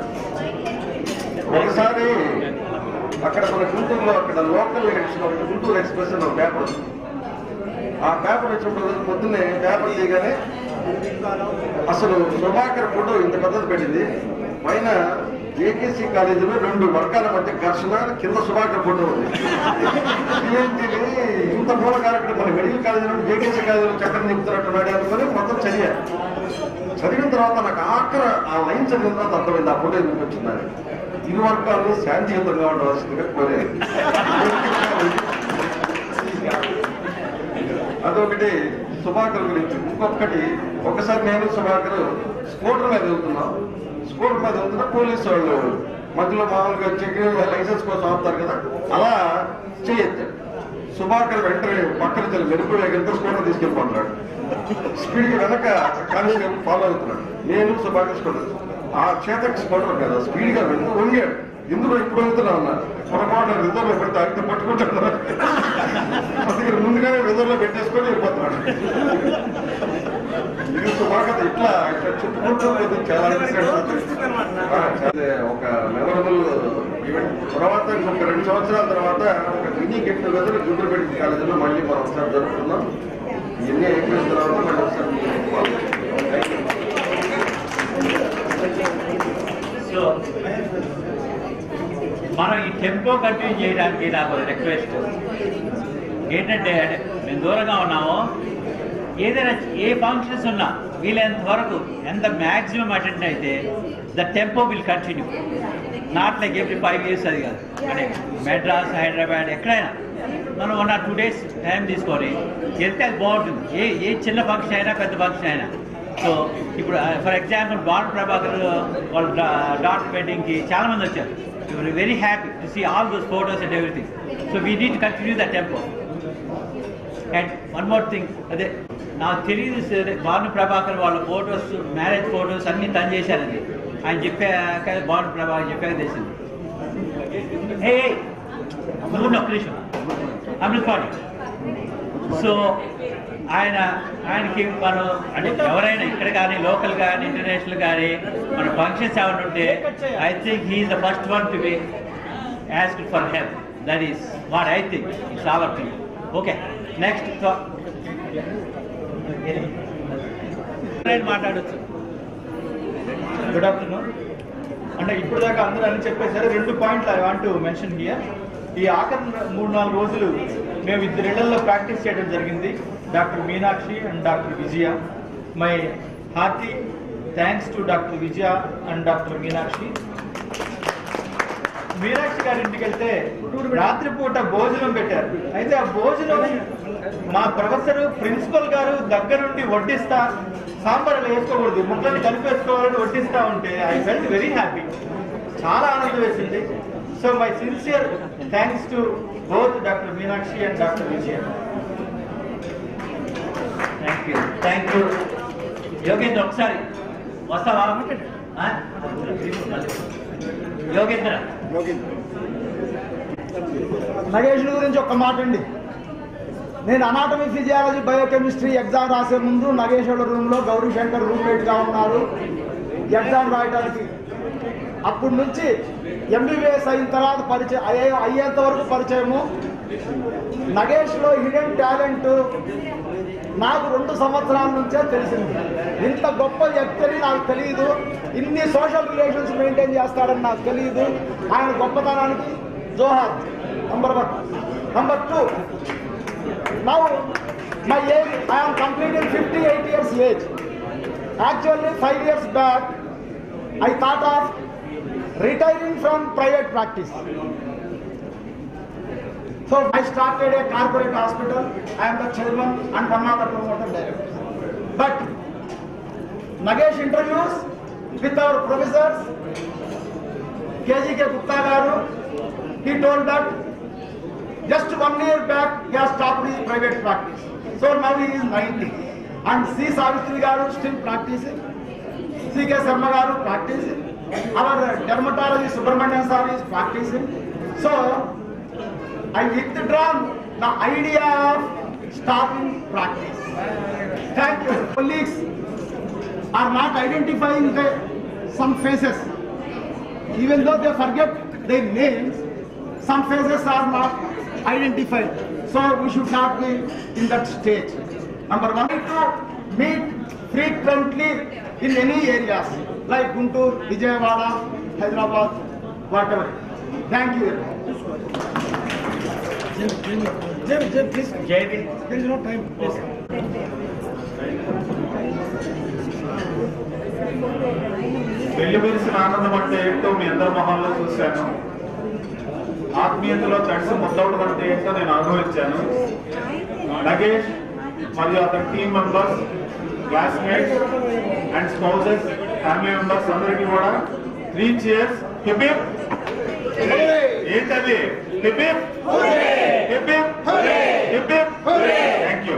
ఒకసారి అక్కడ మన గుంటూరులో అక్కడ లోకల్ ఎడిషన్ ఒకటి గుంటూరు ఎక్స్ప్రెస్ అని ఒక పేపర్ ఉంది. ఆ పేపర్ వచ్చినప్పుడు పొద్దున్నే పేపర్ తీయగానే అసలు సుభాకర్ ఫోటో ఇంత పెద్దది పెట్టింది. పైన ఏకేసీ కాలేజీలో 2 వర్గాల మధ్య ఘర్షణ, కింద సుభాకర్ ఫోటో ఉంది. ఏంటిది ఇంత మూల కార్యక్రమం మన మెడికల్ కాలేజీలో ఏకేసీ కాలేజీలో చట్టం చెప్తున్నట్టున్నాడు అనుకుని మొత్తం చదివిన తర్వాత నాకు ఆఖర ఆ లైన్ చదివిన తర్వాత అర్థమైంది ఆ ఫోటో ఎందుకు వచ్చిందని. ఇరు వర్గాలు శాంతియుతంగా ఉండవలసిందిగా కోరేది. అదొకటి సుభాకర్ గురించి. ఇంకొకటి, ఒకసారి నేను సుభాకర్ స్కూటర్ మీద వెళ్తున్నాం. స్కూటర్ మీద వెళ్తున్నా పోలీసు వాళ్ళు మధ్యలో మామూలుగా చెకింగ్ లైసెన్స్ కోసం ఆపుతారు కదా, అలా చేయొచ్చు. సుభాకర్ వెంటనే పక్కన చాలా మెరుపు వేగంతో స్కూటర్ తీసుకెళ్ళిపోతున్నాడు. స్పీడ్కి వెనక కానిస్టేబుల్ ఫాలో అవుతున్నాడు. నేను సుభాకర్ స్కూటర్, ఆ చేతకి స్కూటర్ కదా స్పీడ్గా వంగాడు. ఇందులో ఇప్పుడు వెళ్తున్నా ఉన్నా పొరపాటు రిజర్వ్ లో పెడితే అయితే పట్టుకుంటున్నాడు. అందుకని ముందుగానే రిజర్వ్ లో పెట్టేసుకొని వెళ్ళిపోతున్నాడు. ఇది సుభాకర్ ఇట్లా చెప్పుకుంటూ చాలా ఒక మెమరబుల్ ఈవెంట్. తర్వాత ఇంకొక 2 సంవత్సరాల తర్వాత ఒక mini get together Guntur medical కాలేజీలో మళ్ళీ మనం ఒకసారి జరుపుకుందాం. ఇవన్నీ అయిపోయిన తర్వాత మళ్ళీ ఒకసారి మనం ఈ టెంపో కంటిన్యూ చేయడానికి నాకు రిక్వెస్ట్ ఏంటంటే, మేము దూరంగా ఉన్నాము, ఏదైనా ఏ ఫంక్షన్స్ ఉన్నా వీలైనంత వరకు ఎంత మ్యాక్సిమం అటెండ్ అయితే the tempo will continue. Not like every 5 years అది కాదు. అంటే మెడ్రాస్, హైదరాబాద్ ఎక్కడైనా మనం 1 or 2 days టైం తీసుకొని వెళ్తే అది బాగుంటుంది. ఏ చిన్న ఫంక్షన్ అయినా పెద్ద ఫంక్షన్ అయినా. సో ఇప్పుడు ఫర్ ఎగ్జాంపుల్ భాను ప్రభాకర్ వాళ్ళ డాటర్ వెడ్డింగ్కి చాలామంది వచ్చారు. We were very happy to see all those photos and everything. So we need to continue that tempo. And one more thing, అదే నాకు తెలియదు భాను ప్రభాకర్ వాళ్ళ ఫొటోస్, మ్యారేజ్ ఫొటోస్ అన్నీ తను చేశారండి. ఆయన చెప్పాక భాను ప్రభాకర్ చెప్పాక తెలిసింది. హే నువ్వు ఒక్క నిమిషం అమృతపాణి. సో ఆయనకి మనం అంటే ఎవరైనా ఇక్కడ కానీ లోకల్ కానీ ఇంటర్నేషనల్ కానీ మన ఫంక్షన్స్ ఏమైనా ఉంటే I think he is the first one to be asked for help. That is what I think. It's all up to you. Okay, next మాట్లాడచ్చు. Good afternoon. అంటే ఇప్పుడు దాకా అందరూ అని చెప్పేసారు. 2 పాయింట్లు I want to mention here. ఈ ఆఖరి 3-4 రోజులు మేము 2 ఇళ్లలో ప్రాక్టీస్ చేయడం జరిగింది. Doctor Meenakshi and doctor Vijaya. My hearty thanks to doctor Vijaya and doctor Meenakshi. Meenakshi గారి ఇంటికి వెళ్తే రాత్రిపూట భోజనం పెట్టారు. అయితే ఆ భోజనం మా ప్రొఫెసర్ ప్రిన్సిపల్ గారు దగ్గరుండి వడ్డిస్తా, సాంబార్లు వేసుకోకూడదు ముక్కలని కలిపేసుకోవాలని వడ్డిస్తా ఉంటే ఐ ఫెల్ట్ వెరీ హ్యాపీ. చాలా ఆనందం వేసింది. So my sincere thanks to both doctor Meenakshi and doctor Vijaya. Thank you. Yogendra ఒకసారి వస్తావా? యోగేంద్ర నగేష్ గురించి ఒక్క మాట అండి. నేను అనాటమీ, ఫిజియాలజీ, బయోకెమిస్ట్రీ ఎగ్జామ్ రాసే ముందు నగేష్ వాళ్ళ రూమ్లో గౌరీశంకర్ రూమ్మేట్గా ఉన్నారు ఎగ్జామ్ రాయడానికి. అప్పటి నుంచి ఎంబీబీఎస్ అయిన తర్వాత పరిచయం అయ్యేంత వరకు పరిచయము. నగేష్లో హిడెన్ టాలెంట్ నాకు 2 సంవత్సరాల నుంచే తెలిసింది. ఇంత గొప్ప వ్యక్తిని నాకు తెలియదు, ఇన్ని సోషల్ రిలేషన్స్ మెయింటైన్ చేస్తాడని నాకు తెలియదు. ఆయన గొప్పతనానికి జోహార్. Number 1. Number 2, now my age, I am completing 58 years age. Actually 5 years back I thought of retiring from private practice. So I started a corporate hospital. I am the chairman and one of the promoter directors. But Nagesh interviews with our professors, KGK Gupta garu, he told that just 1 year back he has stopped his private practice. So now he is 90. And C. Savitri garu still practicing. C.K. Sharma garu practicing. Our dermatologist Subramanian sir is practicing. So I withdrawn the idea of stopping practice. Thank you. Colleagues are not identifying some faces. Even though they forget their names, some faces are not identified. So we should not be in that stage. Number 1, to meet frequently in any areas like Guntur, Vijayawada, Hyderabad, whatever. Thank you. Jay, please. Jay, there is no time. Please. పెళ్లి విరిసిన ఆనందం అంటే ఏంటో మీ అందరి మొహాల్లో చూశాను. ఆత్మీయతలో తడిసి ముద్దవడం అంటే ఏంటో నేను అనుభవించాను. నగేష్ మరియు అతని team members, classmates and spouses, family members అందరికీ కూడా 3 cheers. Hip hip. ఏంటది? Hip hip hip hip hip. Thank you.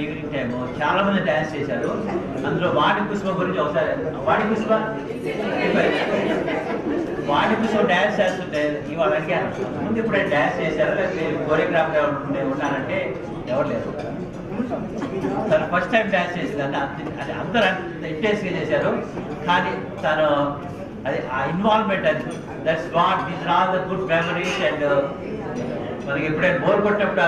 Evening time చాలా మంది డ్యాన్స్ చేశారు. అందులో వాణి పుష్ప గురించి ఒకసారి వాణి పుష్ప డ్యాన్స్ చేస్తుంటే ఇవాళ అడిగాను, ముందు ఇప్పుడే డ్యాన్స్ చేశారు లేకపోతే కోరియోగ్రాఫర్ ఉన్నారంటే ఎవరు లేరు. తను ఫస్ట్ టైం డ్యాన్స్ చేసిందని అది అందరూ ఇంటెన్స్గా చేశారు. కానీ తను అది ఆ ఇన్వాల్వ్మెంట్ అది that's what these are all the good memories. And మనకి ఎప్పుడైనా బోర్ కొట్టినప్పుడు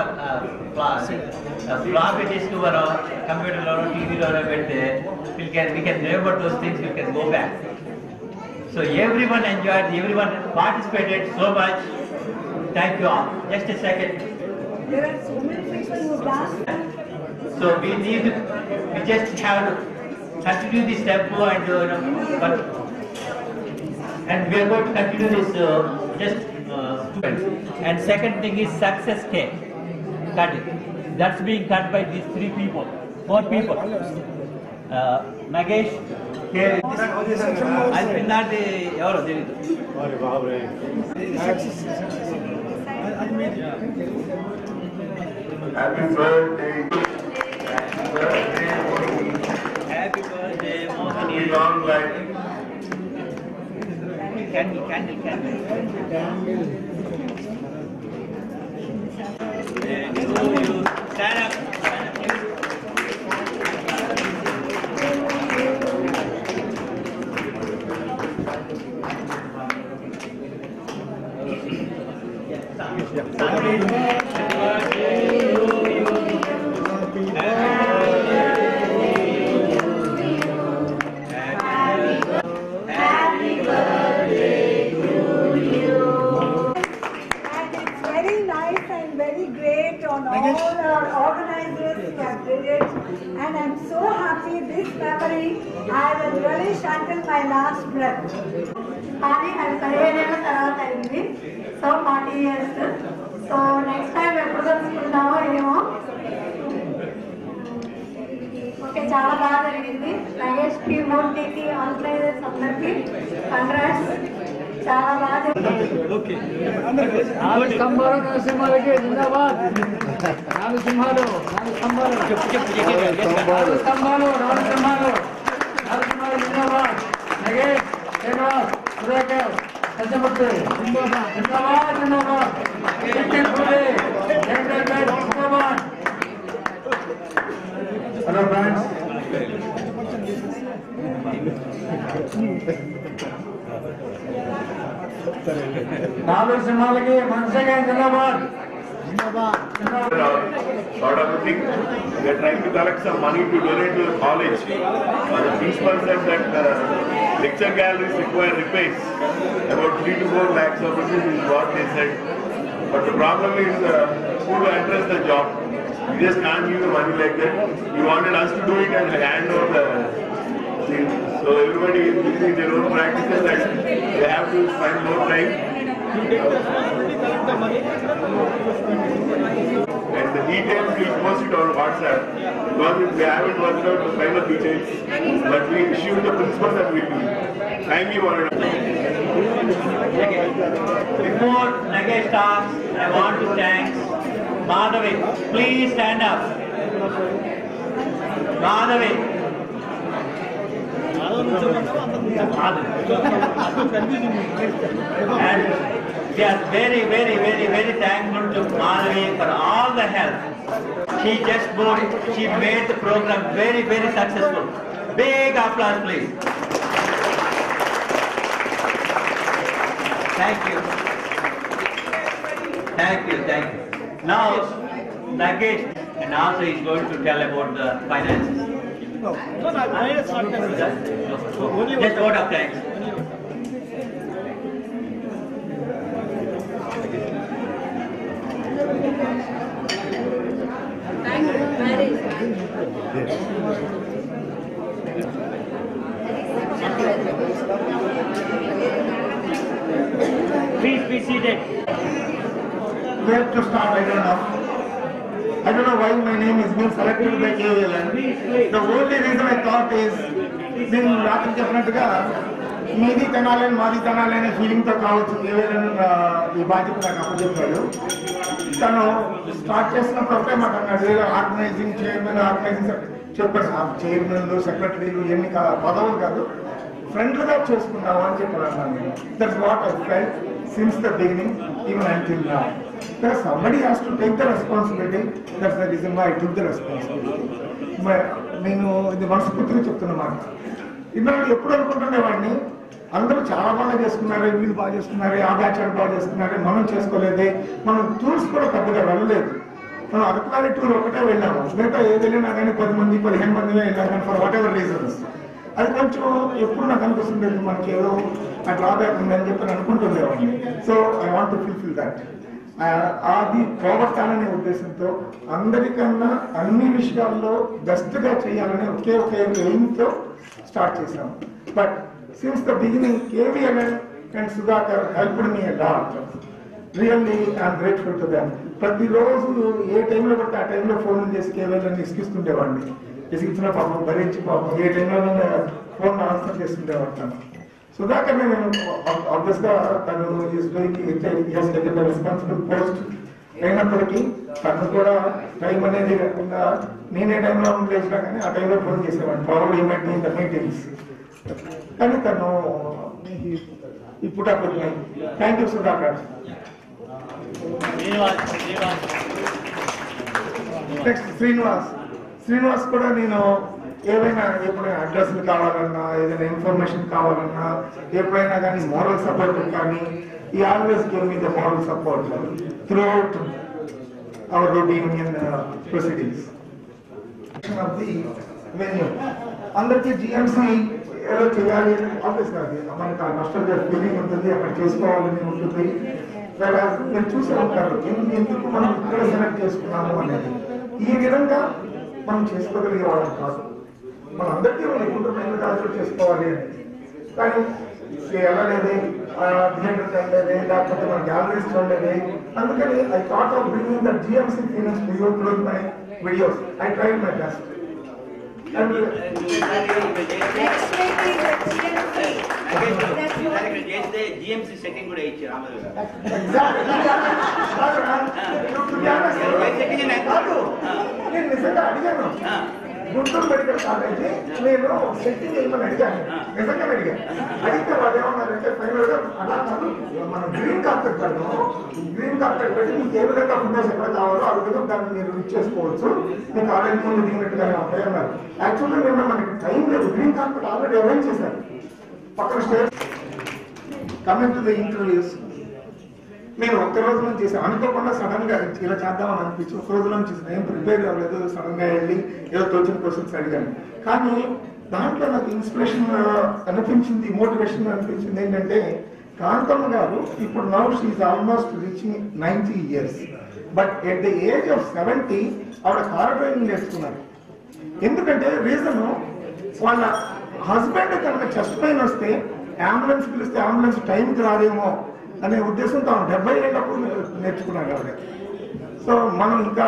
ఫ్లాపీ డిస్క్ మనం కంప్యూటర్లోనో టీవీలోనో పెడితే we can remember those things, we can go back. So everyone enjoyed, everyone participated so much. Thank you all. Just a second. There are so many people who dance. So we just have to continue this tempo and and we are going to continue this students. And second thing is success cake. Cutting. That's being cut by these 4 people. Nagesh, here. I think that ఎవరో తెలియదు. Happy birthday. Happy birthday, Mohini. Long life. Candle. Stand up. And I'm so happy this memory I will relish until my last breath. కానీ అది 15 ఏళ్ళ తర్వాత అయింది. So 40 years. So next time ఎప్పుడు కలుసుకుంటామో ఏమో. Okay, చాలా బాగా జరిగింది. నగేష్కి, మూర్తికి, ఆర్గనైజర్స్ అందరికీ కంగ్రాట్స్. చాలా బాగా జరిగింది. Hello friends. నాలుగు సింహాలకి మంచిగా జిందాబాద్. Sort of a thing. We are trying to collect some money to donate to the college. The principal said that lecture galleries require repairs. About 3 to 4 lakhs of rupees is what they said. But the problem is who to address the job. You just can't give the money like that. You wanted us to do it and hand over the thing. So everybody is busy in their own practices and they have to spend more time. And the details we post it on WhatsApp because we haven't worked out the final details, but we issued the principal that we do. Thank you for it. Before Nagesh starts, I want to thank Madhavi. Please stand up. Madhavi. And we are very, very, very, very thankful to Madhavi for all the help. She made the program very, very successful. Big applause, please. Thank you. Thank you. Now, Nagesh, and also he's going to tell about the finances. Just word of thanks. Thank you very much. Where to start, I don't know. I don't know why my name is being selected by KVLN. The only reason I thought is, నేను రాత్రి చెప్పినట్టుగా మీది తినాలని మాది తినాలి అనే ఫీలింగ్తో కావచ్చు KVLN ఈ బాధ్యత నాకు అప్పచెప్పాడు. తను స్టార్ట్ చేసినప్పుడు ఒకటే మాట అన్నాడు, ఆర్గనైజింగ్ చైర్మన్ చెప్పాడు, చైర్మన్లు సెక్రటరీలు ఎన్ని పదవులు కాదు, ఫ్రెండ్లుగా చేసుకున్నావు అని చెప్పాను అన్నాను. That's what I felt since the beginning even until now. Because somebody has to take the responsibility. That's the reason why I took the responsibility. నేను ఇది మనస్ఫూర్తిగా చెప్తున్నమాట. ఇన్నాళ్ళు ఎప్పుడు అనుకుంటునేవాడిని, అందరూ చాలా బాగా చేసుకున్నారు, వీళ్ళు బాగా చేసుకున్నారు, ఆ బ్యాచ్ బాగా చేసుకున్నారు, మనం చేసుకోలేదే, మనం టూర్స్ కూడా పెద్దగా వెళ్ళలేదు. మనం అరకులారి టూర్ ఒకటే వెళ్ళాము, మిగతా ఏది వెళ్ళినా కానీ 10 మంది 15 మంది వెళ్ళాం కానీ ఫర్ వాట్ ఎవర్ రీజన్స్. అది కొంచెం ఎప్పుడు నాకు అనిపిస్తుండేది మనకి ఏదో ఆ డ్రాబ్యాక్ ఉందని చెప్పి అనుకుంటుండేవాడిని. So I want to fulfil that. అది పోగొట్టాలనే ఉద్దేశంతో అందరికన్నా అన్ని విషయాల్లో బెస్ట్గా చేయాలనే ఒకే ఒక ఎయిమ్తో స్టార్ట్ చేశాం. But since the beginning KVLN and Sudhakar helped me a lot. Really I'm grateful to them. ప్రతిరోజు ఏ టైంలో పడితే ఆ టైంలో ఫోన్ చేసి KVLN ఇసుకిస్తుండేవాడిని. ఇసుకిచ్చిన పాపం భరించి పాపం ఏ టైంలో ఫోన్ ఆన్సర్ చేస్తుండేవాడు. సుధాకర్ నేను ఆబ్వియస్గా తను రెస్పాన్సిబుల్ పోస్ట్ అయినప్పటికీ తను కూడా టైం అనేది లేకుండా నేనే టైంలో లేచినా కానీ ఆ టైంలో ఫోన్ చేసేవాడిని. ప్రాబ్లమ్ ఏమంటే ఇన్ ద మీటింగ్స్. కానీ తను ఇప్పుడు thank you Sudhakar. Next Srinivas కూడా నేను ఏదైనా ఎప్పుడైనా అడ్రస్లు కావాలన్నా, ఏదైనా ఇన్ఫర్మేషన్ కావాలన్నా, ఎప్పుడైనా కానీ మోరల్ సపోర్ట్ కానీ ఈ always give me the moral support through out hour routine in proceedings of the venue. అందరికీ జిఎంసీ ఏదో చేయాలి ఆఫీస్ కాదు, మనకు ఆ నష్టంగా ఫీలింగ్ ఉంటుంది, అక్కడ చేసుకోవాలని ఉంటుంది. మీరు చూసే ఉంటారు ఎందుకు మనం ఇక్కడ సెలెక్ట్ చేసుకున్నాము అనేది. ఈ విధంగా మనం చేసుకోగలిగే వాళ్ళం కాదు. మన అందరికీ ఎప్పుడు కాదు చేసుకోవాలి అని. కానీ వెళ్ళలేదే, థియేటర్ వెళ్ళలేదే, లేకపోతే మన గ్యాలరీస్ చూడలేదే. అందుకని I thought of bringing the GMC feelings to you through my videos. I tried my best. GMC setting కూడా ఇచ్చారు. నేను నిజంగా అడిగాను, గుంటూరు మెడికల్ కాలేజీ నేను సెట్టింగ్ చేయమని అడిగాను, నిజంగా అడిగాను. అడిగితే వాళ్ళు ఏమన్నారంటే ఫైనల్ గా అలా కాదు, మనం గ్రీన్ కార్పెట్ పెడతాం, గ్రీన్ కార్పెట్ పెట్టి మీకు ఏ విధంగా ఫుడ్నెస్ ఎక్కడ కావాలో ఆ విధంగా దాన్ని మీరు ఇచ్చేసుకోవచ్చు, మీ కాలేజీ ముందు దిగినట్టుగానే ఉంటాయి అన్నారు. యాక్చువల్గా మేము మనకి టైం లేదు, గ్రీన్ కార్పెట్ ఆల్రెడీ అరేంజ్ చేశారు పక్కన stage. Coming to the interviews, నేను ఒక్క రోజులో చేశాను, అనుకోకుండా సడన్ గా ఇలా చేద్దామని అనిపించి ఒక్క రోజులో చేసాను. ఏం ప్రిపేర్ అవ్వలేదు, సడన్ గా వెళ్ళి ఏదో తోచిన క్వశ్చన్స్ అడిగాను. కానీ దాంట్లో నాకు ఇన్స్పిరేషన్ అనిపించింది, మోటివేషన్ అనిపించింది ఏంటంటే, కాంతమ్మ గారు ఇప్పుడు now she almost reaching 90 years. But at the age of 70 ఆవిడ కార్ డ్రైవింగ్ నేర్చుకున్నారు. ఎందుకంటే రీజన్, వాళ్ళ హస్బెండ్ కనుక చెస్ట్ పెయిన్ వస్తే అంబులెన్స్ పిలిస్తే అంబులెన్స్ టైంకి రాదేమో అనే ఉద్దేశంతో 70 ఏళ్ళప్పుడు నేర్చుకున్నాను ఆవిడ. సో మనం ఇంకా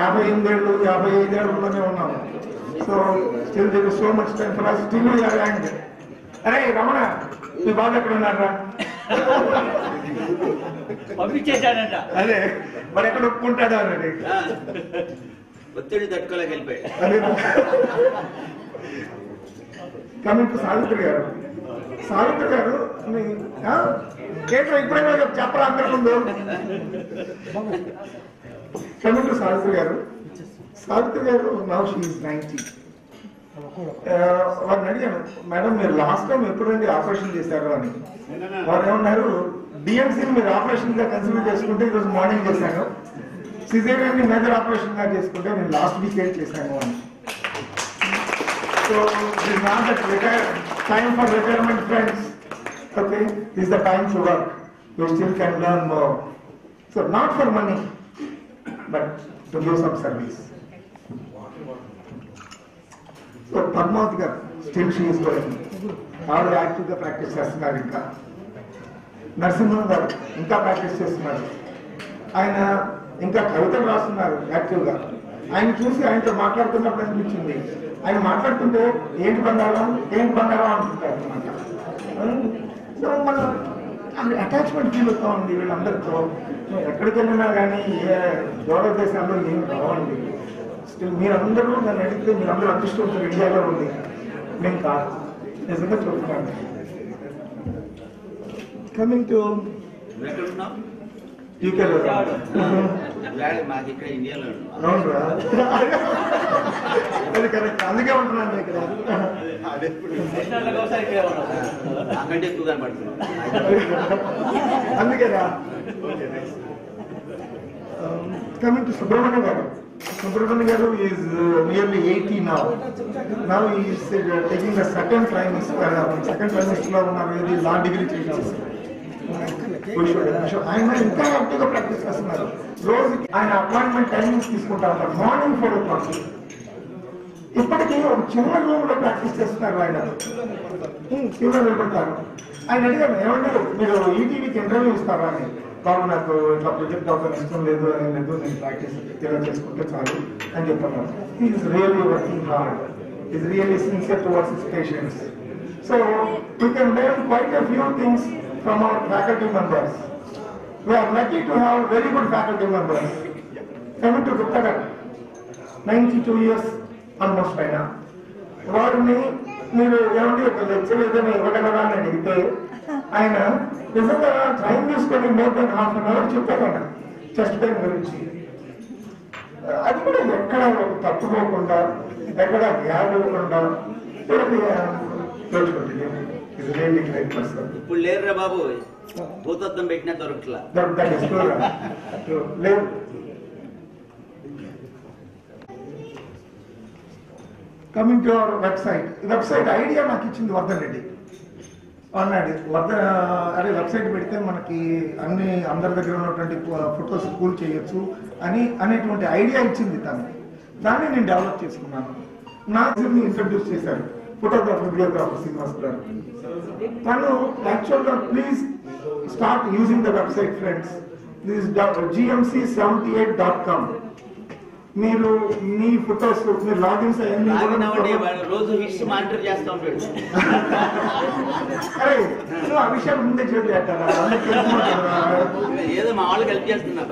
58 ఏళ్ళు 55 ఏళ్ళలోనే ఉన్నాము. So still there is so much time for us, still we are young. అరే రమణ, మీ బాబు ఎక్కడ ఉన్నారా? పంపించేశాడంట. అదే మరి ఎక్కడ ఒప్పుకుంటాడు అన్నది ఒత్తిడి తట్టుకోలేక వెళ్ళిపోయాడు. అదే కమింగ్ టు సావిత్రి గారు. సావిత్రి గారు ఇప్పుడే చెప్పరా అందరి ముందు. కమింగ్ టు సావిత్రి గారు. సావిత్రి గారు నౌ షీ ఈజ్ 90. వారిని అడిగాను, మేడం మీరు లాస్ట్ టైం ఎప్పుడండి ఆపరేషన్ చేశారు అని. వారు ఏమన్నారు, డిఎంసీని మీరు ఆపరేషన్ గా కన్సిడర్ చేసుకుంటే ఈరోజు మార్నింగ్ చేశాను, సిజేరియన్ ని మేజర్ ఆపరేషన్ గా చేసుకుంటే నేను లాస్ట్ వీకెండ్ చేశాను అని. So it is not that time for retirement friends. Okay, this the time to work. You still can learn more. So not for money but to do some service. So Padmavathi garu still she is going. ఆవిడ యాక్టివ్గా practice చేస్తున్నారు. ఇంకా నరసింహన్ గారు ఇంకా practice చేస్తున్నారు. ఆయన ఇంకా కవితలు రాస్తున్నారు యాక్టివ్గా. ఆయన చూసి ఆయనతో మాట్లాడుతున్నప్పుడు అనిపించింది, ఆయన మాట్లాడుతుంటే ఏంటి బంగారం అంటుంటారు అనమాట. సో మనం అటాచ్మెంట్ ఫీల్ అవుతా ఉంది వీళ్ళందరితో. ఎక్కడికి వెళ్ళినా కానీ ఏ దూర దేశాల్లో ఏం రావండి. స్టిల్ మీరందరూ నన్ను అడిగితే మీరందరూ అదృష్టవంతులు ఇండియాలో ఉంది, నేను కాదు, నిజంగా చెప్తున్నాను. కమింగ్ టు యూకేలో అవునరా, అది కరెక్ట్, అందుకే ఉంటున్నాను ఇక్కడ. అందుకేరా. కమింగ్ టు సుబ్రహ్మణ్య గారు. Subramanian Garu is nearly 80 now. Now he is taking the second prime minister of law degree చేశారు. ఆయన ఇంకా యాక్టివ్గా ప్రాక్టీస్ చేస్తున్నారు. రోజు ఆయన అపాయింట్మెంట్ టైమింగ్స్ తీసుకుంటా ఉంటారు. Morning 4 o'clock. ఇప్పటికీ ఒక చిన్న రూమ్ లో ప్రాక్టీస్ చేస్తున్నారు. ఆయన తీవ్ర నిలబడతారు. ఆయన అడిగారు, ఏమంటారు మీరు ఈటీవీకి ఇంటర్వ్యూ ఇస్తారా అని. బాబు నాకు ఇట్లా ప్రొజెక్ట్ అవసరం ఇష్టం లేదు అని లేదు, నేను ప్రాక్టీస్ తీవ్ర చేసుకుంటే చాలు అని చెప్పన్నారు. Is really working hard, is really sincere towards his patients. So we can learn quite a few things from our faculty members. We are lucky to have very good faculty members. Coming to Gupta garu, 92 years almost పైన. వారిని మీరు ఏమంటే ఒక lecture ఏదైనా ఇవ్వగలరా అని అడిగితే ఆయన నిజంగా టైం తీసుకొని more than half an hour చెప్పారు ఆయన చెస్ట్ పెయిన్ గురించి. అది కూడా ఎక్కడ తప్పుకోకుండా, ఎక్కడ గ్యాప్ ఇవ్వకుండా తెలుసుకుంటుంది. ఇది రియల్లీ గ్రేట్ పర్సన్. ఇప్పుడు లేరురా బాబు, భూతత్వం పెట్టినా దొరకట్లా. లేదు. Coming to our website idea నాకు ఇచ్చింది వర్ధన్ రెడ్డి అన్నాడు. అరే వెబ్సైట్ పెడితే మనకి అన్ని అందరి దగ్గర ఉన్నటువంటి ఫొటోస్ కూల్ చేయొచ్చు అనేటువంటి ఐడియా ఇచ్చింది తను. దాన్ని నేను డెవలప్ చేసుకున్నాను. నాకు ఇంట్రడ్యూస్ చేశారు ఫోటోగ్రాఫర్, వీడియోగ్రాఫర్ శ్రీనివాస్ గారు. తను యాక్చువల్గా please start using the website friends. This gmc78.com. మీరు మీ ఫొటోస్ మీరు లాగిన్స్ రోజు హిట్స్ మానిటర్ చేస్తా ఉంటాడు. అరే నువ్వు ఆ విషయాలు ముందే చెప్పేస్తారా? ఏదో మా వాళ్ళకి హెల్ప్ చేస్తున్నా.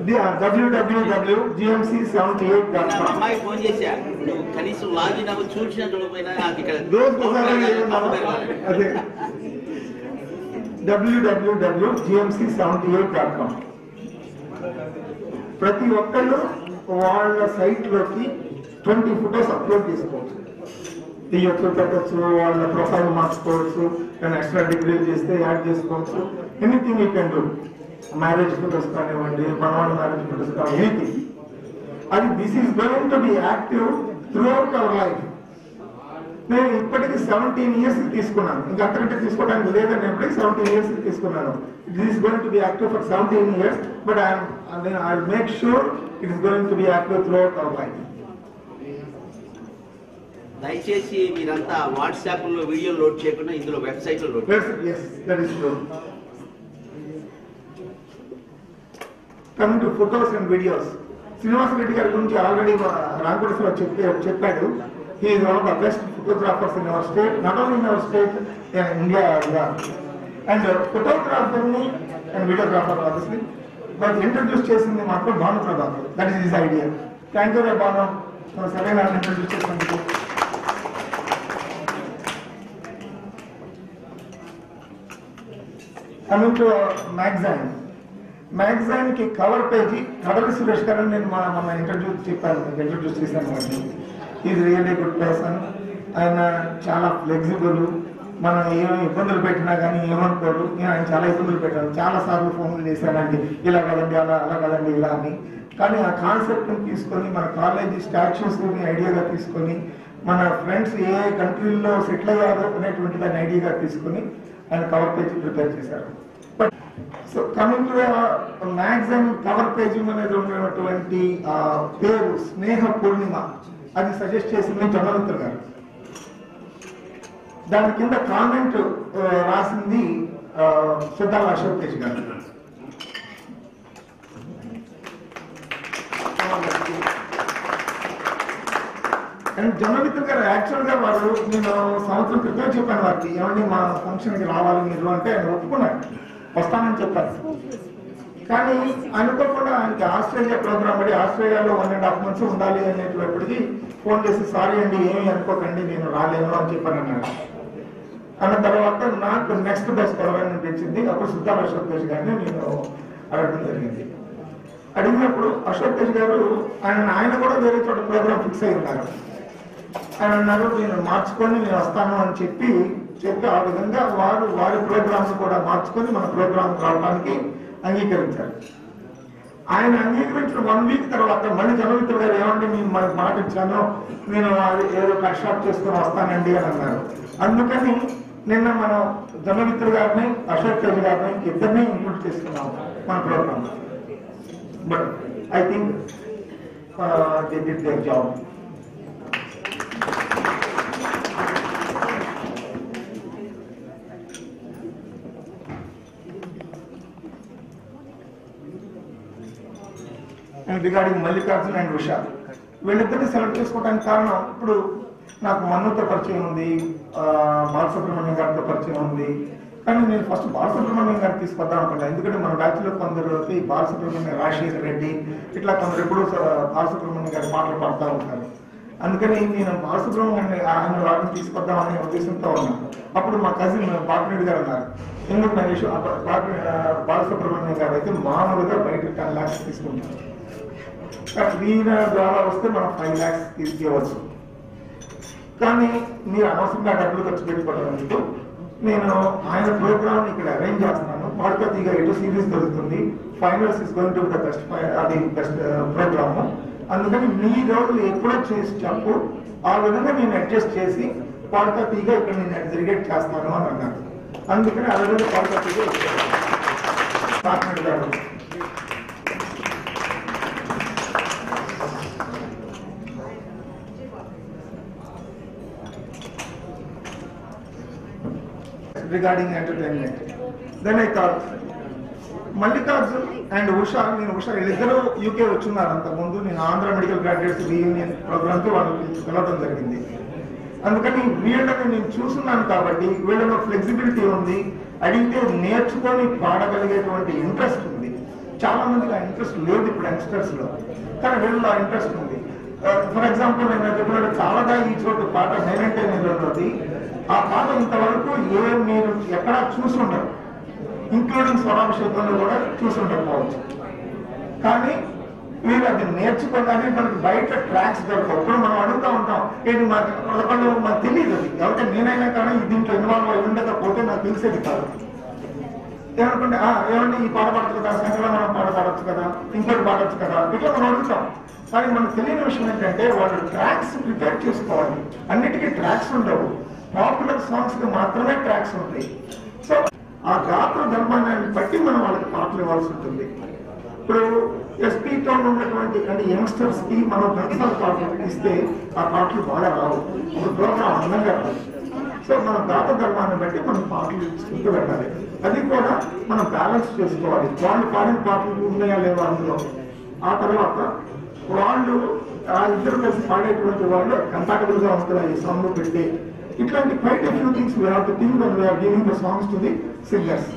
www.gmc78.com. అమ్మాయి ఫోన్ చేశా, నువ్వు కనీసం లాగిన్ అవ్వ చూసినా చూడకపోయినా నాకు ఇక్కడ www.gmc78.com. ప్రతి ఒక్కళ్ళు వాళ్ళ సైట్ లోకి 20 ఫొటోస్ అప్లోడ్ చేసుకోవచ్చు. తీయొచ్చు, పెట్టచ్చు, వాళ్ళ ప్రొఫైల్ మార్చుకోవచ్చు, ఎక్స్ట్రా డిగ్రీ చేస్తే యాడ్ చేసుకోవచ్చు. Anything you can do. Marriage photos కానివ్వండి, మనవాళ్ళ మ్యారేజ్ ఫొటోస్ కానివ్వండి, ఎనీథింగ్. అది this is going to be active through out our life. నేను ఇప్పటికి 17 years తీసుకున్నాను. ఇంకా అంతకంటే తీసుకోవడానికి లేదని ఎప్పటికీ 17 years తీసుకున్నాను. It is going to be active for 17 years, but I make sure it is going to be active through out our life. దయచేసి మీరంతా వాట్సాప్ లో వీడియో లోడ్ చేయకుండా ఇందులో వెబ్సైట్ లో load. Coming to photos and videos, Srinivasa Reddy గారి గురించి already రాంకోటేశ్వర చెప్పాడు. He is one of the best photographers in our state, not only in our state, in India as well. And photographer and videographer obviously, but introduce chesindi matram Bhanu Prabhakar. That is his idea. Thank you, Bhanu. Sarena introduce chesindi. Coming to magazine ki cover page Kadali Suresh garu nenu mana introduce chesaను. Is really good person. ఆయన చాలా flexible. మనం ఏమి ఇబ్బందులు పెట్టినా కానీ ఏమనుకోరు. నేను ఆయన చాలా ఇబ్బందులు పెట్టాను, చాలాసార్లు ఫోన్లు చేశానండి, ఇలా కదండి అలా కదండి ఇలా అని. కానీ ఆ కాన్సెప్ట్ని తీసుకొని మన కాలేజీ స్టాచ్యూస్ని ఐడియాగా తీసుకొని మన ఫ్రెండ్స్ ఏ కంట్రీల్లో సెటిల్ అయ్యారో అనేటువంటి దాన్ని ఐడియాగా తీసుకొని ఆయన కవర్ పేజ్ ప్రిపేర్ చేశారు. But so coming to magazine cover page మీద ఉన్నటువంటి పేరు స్నేహ పూర్ణిమ, అది సజెస్ట్ చేసింది జొన్నమిత్ర గారు. దాని కింద కామెంట్ రాసింది సుద్దాల అశోక్ తేజ్ గారు. అండ్ జొన్నమిత్ర గారు యాక్చువల్గా వారు నేను సంవత్సరం క్రితం చెప్పాను వారికి, ఏమండి మా ఫంక్షన్కి రావాలి మీరు అంటే ఆయన ఒప్పుకున్నాడు, వస్తానని చెప్పారు. కానీ అనుకోకుండా ఆయనకి ఆస్ట్రేలియా ప్రోగ్రామ్ పడి ఆస్ట్రేలియాలో 1.5 months ఉండాలి అనేటప్పటికీ ఫోన్ చేసి సారీ అండి ఏమీ అనుకోకండి నేను రాలేను అని చెప్పాను అన్నాడు. అన్న తర్వాత నాకు నెక్స్ట్ బెస్ట్ ఎవరైనా అనిపించింది. అప్పుడు సుద్దాల అశోక్ తేజ్ గారిని నేను అడగడం జరిగింది. అడిగినప్పుడు అశోక్ తేజ్ గారు ఆయన కూడా వేరే చోట ప్రోగ్రామ్ ఫిక్స్ అయి ఉన్నారు. ఆయన అన్నారు నేను మార్చుకొని నేను వస్తాను అని చెప్పి ఆ విధంగా వారి ప్రోగ్రామ్స్ కూడా మార్చుకొని మన ప్రోగ్రామ్ రావడానికి అంగీకరించారు. ఆయన అంగీకరించిన 1 week తర్వాత మళ్ళీ జొన్నమిత్ర గారు ఏమంటే నేను మాట ఇచ్చాను, నేను ఏదో కట్ షాప్ చేసుకొని వస్తానండి అని అన్నారు. అందుకని నిన్న మనం జొన్నమిత్ర గారిని అశోక్ తేజ్ గారిని ఇద్దరిని ఇంక్లూడ్ చేసుకున్నాం మన programme. But I think they did their job. Regarding Mallikarjun and Usha, వీళ్ళిద్దరిని సెలెక్ట్ చేసుకోవడానికి కారణం ఇప్పుడు నాకు మన్నుతో పరిచయం ఉంది, బాలసుబ్రహ్మణ్యం గారితో పరిచయం ఉంది. కానీ నేను ఫస్ట్ బాలసుబ్రహ్మణ్యం గారిని తీసుకొద్దాం అనుకున్నాను. ఎందుకంటే మన బ్యాచ్లో కొందరికి బాలసుబ్రహ్మణ్యం, రాజశేఖర్ రెడ్డి ఇట్లా కొందరు ఎప్పుడూ బాలసుబ్రహ్మణ్యం గారి పాటలు పాడుతూ ఉంటారు. అందుకని నేను బాలసుబ్రహ్మణ్యం ఆయన వారిని తీసుకొద్దామనే ఉద్దేశంతో ఉన్నాను. అప్పుడు మా కజిన్ బాపిరెడ్డి గారు అన్నారు, ఎందుకు నరేష్ బాలసుబ్రహ్మణ్యం గారు అయితే మామూలుగా బయట 10 lakhs తీసుకుంటారు, వీణ ద్వారా వస్తే మనం 5 lakhs తీసుకోవచ్చు, కానీ మీరు అనవసరంగా డబ్బులు ఖర్చు పెట్టుకోవడం. నేను ఆయన ప్రోగ్రామ్ ఇక్కడ అరేంజ్ చేస్తున్నాను. పాడుపతిగా ఎటు సిరీస్ దొరుకుతుంది, finals is going to the best, అది బెస్ట్ ప్రోగ్రాము. అందుకని మీ రోజులు ఎప్పుడో చేసి చెప్పు, ఆ విధంగా నేను అడ్జస్ట్ చేసి పాడుపతిగా ఇక్కడ నేను ఎగ్జిక్యూట్ చేస్తాను అని అన్నారు. అందుకని ఆ విధంగా పాడుపతిగా గారు regarding entertainment. Then I thought, Mallikarjun and Usha, వీళ్ళిద్దరూ UK వచ్చున్నారు. అంతకుముందు నేను ఆంధ్ర మెడికల్ గ్రాడ్యుయేట్స్ రీయూనియన్ ప్రోగ్రామ్కి వాళ్ళకి వెళ్ళడం జరిగింది. అందుకని వీళ్ళని నేను చూస్తున్నాను కాబట్టి వీళ్ళలో ఫ్లెక్సిబిలిటీ ఉంది, అడిగితే నేర్చుకొని పాడగలిగేటువంటి ఇంట్రెస్ట్ ఉంది. చాలా మందికి ఆ ఇంట్రెస్ట్ లేదు ఇప్పుడు యంగ్స్టర్స్ లో, కానీ వీళ్ళలో ఆ ఇంట్రెస్ట్ ఉంది. ఫర్ ఎగ్జాంపుల్ నేను చెప్పినట్టు చాలా ఈ చోటు పాట నేనంటే నేను, ఆ పాట ఇంతవరకు మీరు ఎక్కడా చూసుంటారు, ఇంక్లూడింగ్ స్వరాభిషేకంలో కూడా చూసుండకపోవచ్చు. కానీ వీళ్ళు అది నేర్చుకోగానే మనకి బయట ట్రాక్స్ దొరకవు. ఇప్పుడు మనం అడుగుతూ ఉంటాం, ఏంటి మాకు తెలియదు, అది ఎవరికైనా నేనైనా కానీ దీంట్లో ఇన్వాల్వ్ అయి ఉండకపోతే నాకు తెలిసేది కాదు. ఏమనుకుంటే ఏమంటే ఈ పాట పాడచ్చు కదా, సంక్రమణ పాట పాడచ్చు కదా, ఇంకోటి పాడచ్చు కదా, ఇట్లా మనం అడుగుతాం. కానీ మనకు తెలియని విషయం ఏంటంటే వాళ్ళు ట్రాక్స్ ప్రిపేర్ చేసుకోవాలి. అన్నిటికీ ట్రాక్స్ ఉండవు, పాపులర్ సాంగ్స్ కి మాత్రమే ట్రాక్స్ ఉంటాయి. సో ఆ గాత్ర ధర్మాన్ని బట్టి మనం వాళ్ళకి పాటలు ఇవ్వాల్సి ఉంటుంది. ఇప్పుడు ఎస్పీతో ఉన్నటువంటి అంటే యంగ్స్టర్స్ కి మనం ఘంటసాల పాటలు ఇస్తే ఆ పాటలు బాగా రావు, ఇప్పుడు ప్రోగ్రామ్ అందంగా రావు. సో మన గాత్ర ధర్మాన్ని బట్టి మనం పాటలు ఇచ్చుకుంటూ వెళ్ళాలి. అది కూడా మనం బ్యాలెన్స్ చేసుకోవాలి. వాళ్ళు పాడిన పాటలు ఉన్నాయా లేవా అందులో. ఆ తర్వాత వాళ్ళు ఆ ఇద్దరు కలిసి పాడేటువంటి వాళ్ళు కంఫర్టబుల్ గా ఉంటుందా ఈ సాంగ్ పెట్టి, ఇట్లాంటి quite a few things we have to think when we are giving the songs to the singers.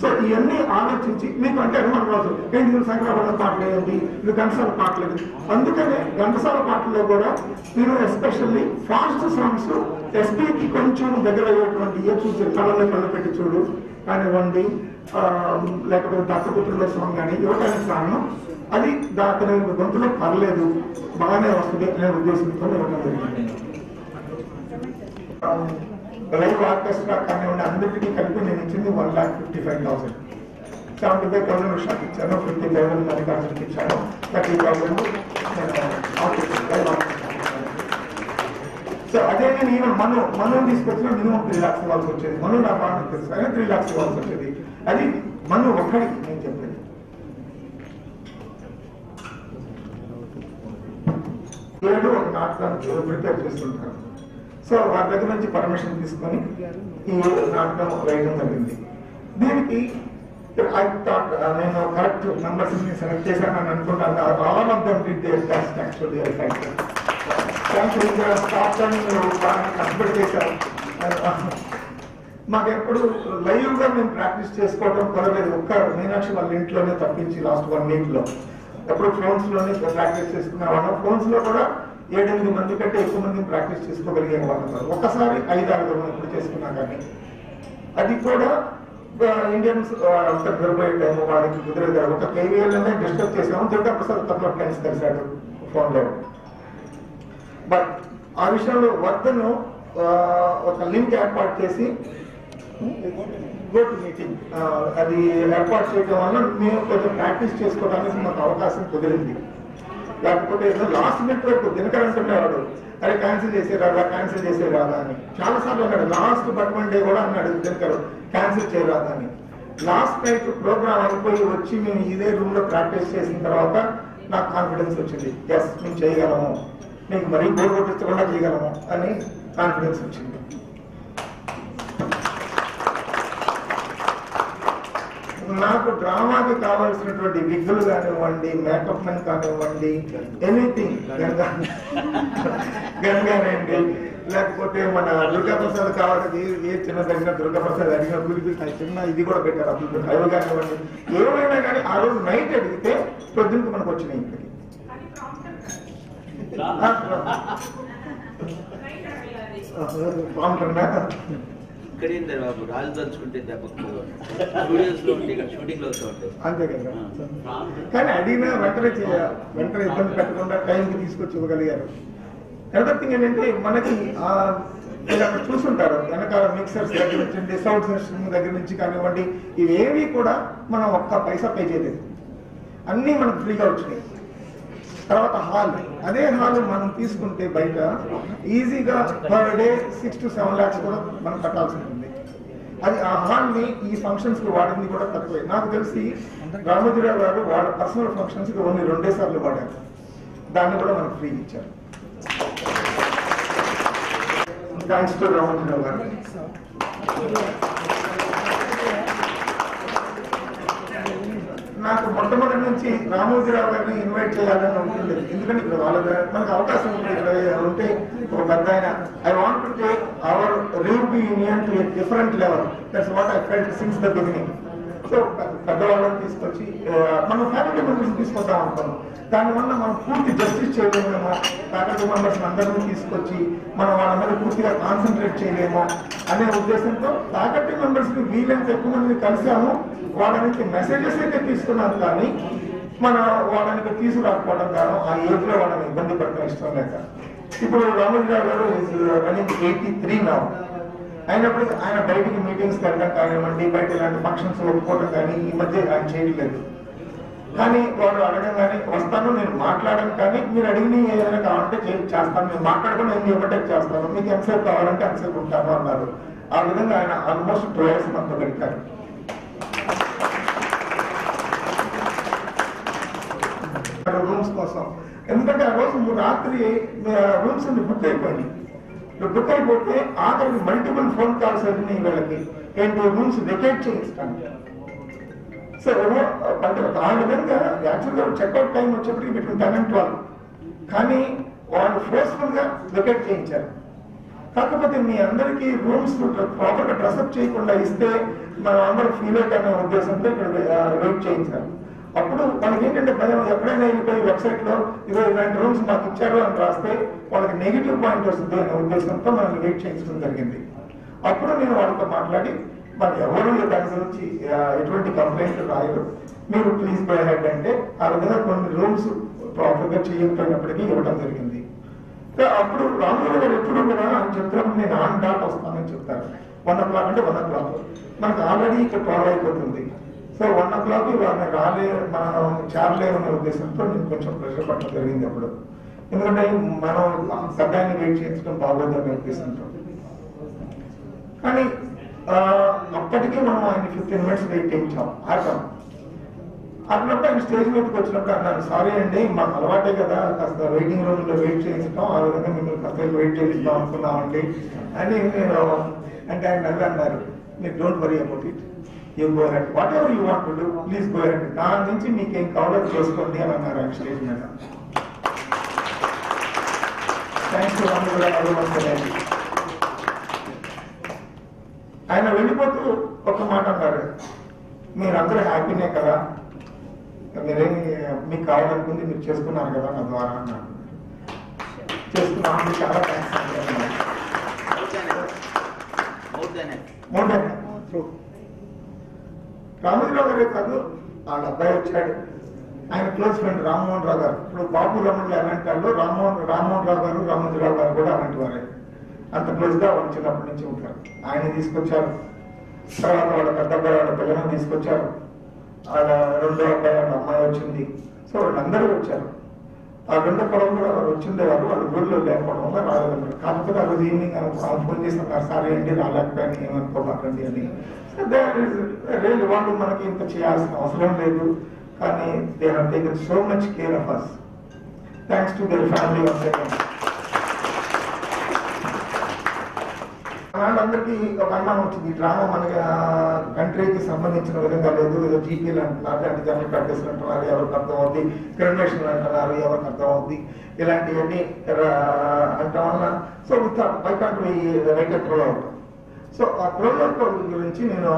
So ఇవన్నీ ఆలోచించి మీకు అంటే అనుమానం కాదు, ఏంటి సంక్రమణ పాటలు ఏంటి, ఇది ఘంటసాల పాటలు ఏంటి. అందుకనే ఘంటసాల పాటల్లో కూడా మీరు ఎస్పెషల్లీ ఫాస్ట్ సాంగ్స్ ఎస్పీకి కొంచెం దగ్గర అయ్యేటువంటి ఏ చూసి కళ్ళలో కళ్ళు పెట్టి చూడు కానివ్వండి, లేకపోతే దత్తపుత్రుల సాంగ్ కానీ ఇవ్వడానికి కారణం అది దాని గొంతులో పర్లేదు బాగానే వస్తుంది అనే ఉద్దేశంతో ఇవ్వడం జరిగింది. లైవ్ ఆర్కెస్ట్రా కానివ్వండి అందరికీ కలిపి నేను ఇచ్చింది 1,55,000. 75,000 షాక్ ఇచ్చాను, 50,000 మల్లికార్జునకి ఇచ్చాను, 30,000 సో అదే నేను ఈవెన్ మనం తీసుకొచ్చిన మినిమం 3 lakhs ఇవ్వాల్సి వచ్చేది. నా పాట తెలుసు కానీ 3 lakhs ఇవ్వాల్సి వచ్చేది. అది ఒక్కడికి నేను చెప్పేది. ఒక నాటకానికి ప్రిపేర్ చేస్తుంటారు. సో సో వారి దగ్గర నుంచి పర్మిషన్ తీసుకొని ఈ నాటకం వేయడం జరిగింది. దీనికి ఐ థాట్ నేను కరెక్ట్ నంబర్స్ సెలెక్ట్ చేశానని అనుకుంటాను. All of them did their best actually. Stop time బాగా కష్టపడి చేశారు. మాకు ఎప్పుడు లైవ్ గా మేము ప్రాక్టీస్ చేసుకోవడం కుదరలేదు. ఒక్క మీనాక్షి వాళ్ళ ఇంట్లోనే తప్పించి లాస్ట్ 1 week లో ఎప్పుడు ఫోన్స్ లోనే ప్రాక్టీస్ చేసుకునేవాళ్ళం. ఫోన్స్ లో కూడా 7-8 మంది కంటే ఎక్కువ మందిని ప్రాక్టీస్ చేసుకోగలిగే వాళ్ళు. ఒకసారి 5-6 ఎప్పుడు చేసుకున్నా కానీ అది కూడా ఇండియన్స్ అంత నిలబోయే టైం వాళ్ళకి కుదిరేది. ఒక కేవీఎల్నే డిస్టర్బ్ చేసాము. దుర్గాప్రసాద్ తప్ప ఫ్రెండ్స్ కలిశాడు ఫోన్ లో. బట్ ఆ విషయంలో వర్ధను ఒక లింక్ ఏర్పాటు చేసి గోటు మీటింగ్ అది ఏర్పాటు చేయడం వల్ల మేము కొంచెం ప్రాక్టీస్ చేసుకోవడానికి మాకు అవకాశం కుదిరింది. లేకపోతే ఏదో లాస్ట్ మినిట్ వరకు దినకర్ అంటున్నాడు, అరే క్యాన్సిల్ చేసేరాదా క్యాన్సిల్ చేసేరాదా అని చాలాసార్లు అన్నాడు. లాస్ట్ బట్ 1 day కూడా అన్నాడు దినకర్ క్యాన్సిల్ చేయరాదా అని. లాస్ట్ నైట్ ప్రోగ్రామ్ అయిపోయి వచ్చి మేము ఇదే రూమ్ లో ప్రాక్టీస్ చేసిన తర్వాత నాకు కాన్ఫిడెన్స్ వచ్చింది. ఎస్ మేము చేయగలము, మీకు మరీ బోర్ కొట్టించకుండా చేయగలము అని కాన్ఫిడెన్స్ వచ్చింది. నాకు డ్రామాకి కావాల్సినటువంటి విగ్గులు కానివ్వండి, మేకప్ మెన్ కానివ్వండి, ఎనీథింగ్ గంగానండి, లేకపోతే మన దుర్గాప్రసాద్ కావాలి ఏ చిన్న తగిన దుర్గాప్రసాద్ అడిగిన గురికి చిన్న ఇది కూడా పెట్టారు అప్పుడు అవి కానివ్వండి. ఏమైనా కానీ ఆ రోజు నైట్ అడిగితే పొద్దున్నకి మనకు వచ్చినాయి. ఇక్కడికి బాబు రాజు తలుచుకుంటే స్టూడియోస్ లో ఉంటే షూటింగ్ లో ఉంటాయి అంతే కదా. కానీ అడిగినా వెంటనే ఇబ్బంది పెట్టకుండా టైంకి తీసుకొచ్చి ఇవ్వగలిగారు. అదర్ థింగ్ ఏంటంటే మనకి మీరు అక్కడ చూసుంటారు వెనకాల మిక్సర్స్ దగ్గర నుంచి సౌండ్ సిస్టమ్ దగ్గర నుంచి కానివ్వండి, ఇవేవి కూడా మనం ఒక్క పైసా పే చేయలేదు, అన్నీ మనకు ఫ్రీగా వచ్చినాయి. తర్వాత హాల్, అదే హాల్ మనం తీసుకుంటే బయట ఈజీగా పర్ డే 6 to 7 lakhs కూడా మనం కట్టాల్సి ఉంటుంది. అది ఆ హాల్ని ఈ ఫంక్షన్స్ కి వాడింది కూడా తక్కువే. నాకు తెలిసి రామోజీరావు గారు వాళ్ళ పర్సనల్ ఫంక్షన్స్ కి ఓన్లీ 2 సార్లు వాడారు. దాన్ని కూడా మనకు ఫ్రీ ఇచ్చారు. థ్యాంక్స్ టు రామోజీరావు గారు. నాకు మొట్టమొదటి నుంచి రామోజీరావు గారిని ఇన్వైట్ చేయాలని ఉంటుంది. ఎందుకంటే ఇక్కడ వాళ్ళ మనకు అవకాశం ఉంటుంది. ఇక్కడ ఉంటే ఒక పెద్ద ఆయన I want to take our Reeve union to a different level. That's what I felt since the beginning. So పెద్దవాళ్ళని తీసుకొచ్చి మనం ఫ్యాకల్టీ మెంబర్స్ తీసుకొద్దాం అనుకున్నాం. దానివల్ల మనం పూర్తి జస్టిస్ చేయలేమేమో, ఫ్యాకల్టీ మెంబర్స్ అందరినీ తీసుకొచ్చి మనం వాళ్ళ మీద పూర్తిగా కాన్సన్ట్రేట్ చేయలేమో అనే ఉద్దేశంతో ఫ్యాకల్టీ మెంబర్స్ ని వీలైనంత ఎక్కువ మందిని కలిసాము. వాళ్ళ నుంచి మెసేజెస్ అయితే తీసుకున్నాను, కానీ మన వాళ్ళని తీసుకురాకపోవడం కారణం ఆ ఏజ్ లో వాళ్ళని ఇబ్బంది పడటం ఇష్టం లేక. ఇప్పుడు రామోజీరావు గారు రన్నింగ్ 83 నా అయినప్పుడు ఆయన బయటికి మీటింగ్స్ వెళ్ళడం కానివ్వండి, బయట ఇలాంటి ఫంక్షన్స్ ఒప్పుకోవడం కానీ ఈ మధ్య ఆయన చేయలేదు. కానీ వాళ్ళు అడగగానే వస్తాను, నేను మాట్లాడను, కానీ మీరు అడిగిన ఏదైనా కావాలంటే చేస్తాను, నేను మాట్లాడుకుని నేను ఇవ్వటం చేస్తాను, మీకు ఎంతసేపు కావాలంటే ఎంతసేపు ఉంటాను అన్నారు. ఆ విధంగా ఆయన ఆల్మోస్ట్ 2 years మనతో గడిపారు. రూమ్స్ కోసం, ఎందుకంటే ఆ రోజు రాత్రి రూమ్స్ బుక్ అయిపోయింది. బుక్ అయిపోతే ఆఖరికి మల్టిపుల్ ఫోన్ కాల్స్ అయినాయి వీళ్ళకి ఏంటి రూమ్స్ వెకేట్ చేయిస్తాను. సో ఆ విధంగా యాక్చువల్గా చెక్అవుట్ టైం వచ్చేప్పటికి బిట్వీన్ 10 and 12, కానీ వాళ్ళు ఫోర్స్ఫుల్ గా వెకేట్ చేయించారు. కాకపోతే మీ అందరికీ రూమ్స్ ప్రాపర్ గా డ్రెస్అప్ చేయకుండా ఇస్తే మనం అందరూ ఫీల్ అవుట్ అనే ఉద్దేశంతో ఇక్కడ వెయిట్ చేయించారు. అప్పుడు వాళ్ళకి ఏంటంటే భయం, ఎప్పుడైనా వెళ్ళిపోయి వెబ్సైట్ లో ఇదో ఇలాంటి రూమ్స్ మాకు ఇచ్చారు అని రాస్తే వాళ్ళకి నెగిటివ్ పాయింట్ వస్తుంది అనే ఉద్దేశంతో మనం వెయిట్ చేయించడం జరిగింది. అప్పుడు నేను వాళ్ళతో మాట్లాడి మాకు ఎవరు దాని గురించి ఎటువంటి కంప్లైంట్ రాయరు, మీరు ప్లీజ్ గో హెడ్ అంటే ఆ విధంగా కొన్ని రూమ్స్ ప్రాపర్ గా చేయకపోయినప్పటికీ ఇవ్వడం జరిగింది. అప్పుడు రామోజీ గారు ఎప్పుడు కూడా ఆయన చెప్తున్నప్పుడు నేను ఆన్ డాట్ వస్తానని చెప్తారు. 1 o'clock అంటే 1 o'clock, మనకు ఆల్రెడీ ఇక్కడ 12 అయిపోతుంది. సో 1 o'clock వాళ్ళని మనం చేరలేమనే ఉద్దేశంతో నేను కొంచెం ప్రెషర్ పట్టడం జరిగింది అప్పుడు. ఎందుకంటే మనం సగాన్ని వెయిట్ చేయించడం బాగోదనే ఉద్దేశంతో. కానీ అప్పటికే మనం ఆయన 15 minutes వెయిట్ చేయించాం. అన్నప్పుడు ఆయన స్టేజ్ మీదకి వచ్చినప్పుడు అన్నారు, సారీ అండి మాకు అలవాటే కదా కాస్త వెయిటింగ్ రూమ్లో వెయిట్ చేయిస్తాం, ఆ విధంగా మిమ్మల్ని కాస్త వెయిట్ చేయిస్తాం అనుకున్నామండి అని నేను అంటే ఆయన నవ్వి అన్నారు, మీరు don't worry about it, you go head what ever you want to do please go head, దాని నుంచి మీకేం కావాలో చేసుకోండి అని అన్నారు ఆయన స్టేజ్ మీద. Thanks to Ramachandra Rao. ఆయన వెళ్ళిపోతూ ఒక మాట అన్నారు, మీరందరూ హ్యాపీనే కదా, మీరేమి మీకు కావాలనుకుంది మీరు చేసుకున్నారు కదా నా ద్వారా అన్నారు. చేసుకున్నాను, చాలా థ్యాంక్స్ అండి. రామోజీరావు గారే కాదు, వాళ్ళ అబ్బాయి వచ్చాడు, ఆయన క్లోజ్ ఫ్రెండ్ రామ్మోహన్ రావు గారు. ఇప్పుడు బాబు రమణులు ఎలాంటి వాళ్ళు, రామ్మోహన్ రావు గారు రామోజీరావు గారు కూడా అలాంటి వారే, అంత క్లోజ్ గా వాళ్ళు చిన్నప్పటి నుంచి ఉంటారు. ఆయన తీసుకొచ్చారు, తర్వాత వాళ్ళ పెద్ద అబ్బాయి వాళ్ళ పిల్లలను తీసుకొచ్చారు, వాళ్ళ రెండో అబ్బాయి వాళ్ళ అమ్మాయి వచ్చింది. సో వాళ్ళందరూ వచ్చారు. ఆ రెండో పొడవు కూడా వాళ్ళు వచ్చిందే వాళ్ళు ఊళ్ళో లేకపోవడం వల్ల రాలేదన్నారు. కాకపోతే ఆ రోజు ఈవినింగ్ ఫోన్ చేసి అన్నారు, సారీ అండి రాలేకపోయాను ఏమనుకోమాకండి అని. రియల్ వాళ్ళు మనకి ఇంత చేయాల్సిన అవసరం లేదు, కానీ they have taken so much care of us. Thanks to their family of second. వాళ్ళందరికీ ఒక అనుమానం వచ్చింది, ఈ డ్రామా మన కంట్రీకి సంబంధించిన విధంగా లేదు, ఏదో జీపీలు అంటున్నారు, అంటే జనరల్ ప్రాక్టీస్ అంటున్నారు, ఎవరికి అర్థం అవుద్ది, క్రిమినేషన్ అంటున్నారు, ఎవరికి అర్థం అవుద్ది, ఇలాంటివన్నీ అంటాం వల్ల. So with why can't we write a prologue. So ఆ ప్రోలోగ్ గురించి నేను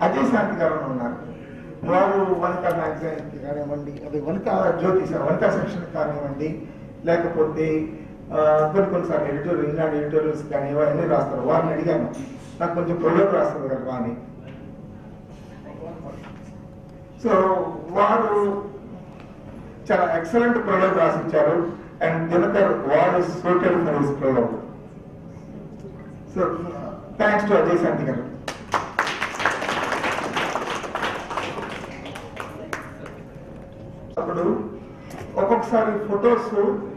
అజయ్ శాంతి గారు ఉన్నారు, వారు వనితా మ్యాగజైన్కి కానివ్వండి, అది వనితా జ్యోతి వనితా సెక్షన్ కానివ్వండి, లేకపోతే కొన్నిసార్లు ఎడిటోరియల్ ఈనాడు ఎడిటోరియల్స్ కానీ ఇవన్నీ రాస్తారు. వారిని అడిగాను, నాకు కొంచెం ప్రోలోగ్ రాస్తారు కదా అని. సో వారు చాలా ఎక్సలెంట్ ప్రోలోగ్ రాసిచ్చారు. And Dinakar war is suited for his prologue. So thanks to Ajay Shanti garu. అప్పుడు ఒక్కొక్కసారి ఫొటోస్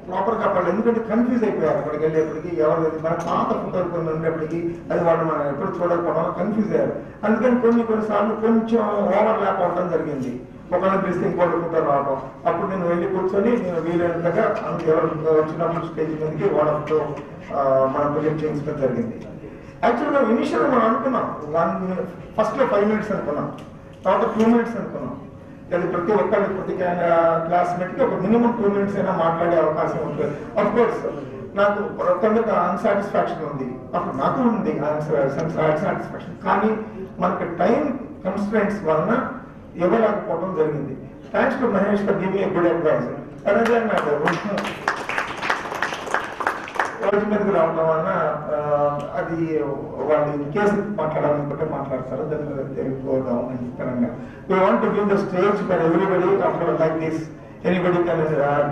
ప్రాపర్ గా పడలేదు, ఎందుకంటే కన్ఫ్యూజ్ అయిపోయారు. అక్కడికి వెళ్ళేప్పటికి ఎవరు మన పాత ఫోటోలు కొన్ని ఉండేప్పటికీ అది వాళ్ళు మనం ఎప్పుడు చూడకపోవడం కన్ఫ్యూజ్ అయ్యారు. అందుకని కొన్నిసార్లు కొంచెం ఓవర్ ల్యాప్ అవడం జరిగింది. ఒకళ్ళని పిలిస్తే ఇంకోటి ఫోటో రావడం. అప్పుడు నేను వెళ్ళి కూర్చొని నేను వీలైనంతగా ఎవరు వచ్చినప్పుడు స్టేజ్ మీదకి వాళ్ళతో మనం ప్రొజెక్ట్ చేయించడం జరిగింది. యాక్చువల్గా ఇనిషియల్ మనం అనుకున్నాం ఫస్ట్ లో 5 minutes అనుకున్నాం, తర్వాత 2 minutes అనుకున్నాం. అది ప్రతి ఒక్కరి ప్రతి క్లాస్మేట్ కి ఒక మినిమం 2 minutes అయినా మాట్లాడే అవకాశం ఉంటుంది. అఫ్ కోర్స్ నాకు కొందరికి అన్సాటిస్ఫాక్షన్ ఉంది, అప్పుడు నాకు ఉంది అన్సాటిస్ఫాక్షన్, కానీ మనకి టైం కన్స్ట్రెంట్స్ వలన ఇవ్వలేకపోవడం జరిగింది. Thanks to Mahesh for giving a good advice. అలాగే నాకు రోజు మీదకి రావడం వలన అది వాళ్ళు కేసు మాట్లాడాలనుకుంటే మాట్లాడతారు, దాని మీద తెలుగుదాం అని చెప్పారంగా. We want to give the stage for everybody after like this. Anybody can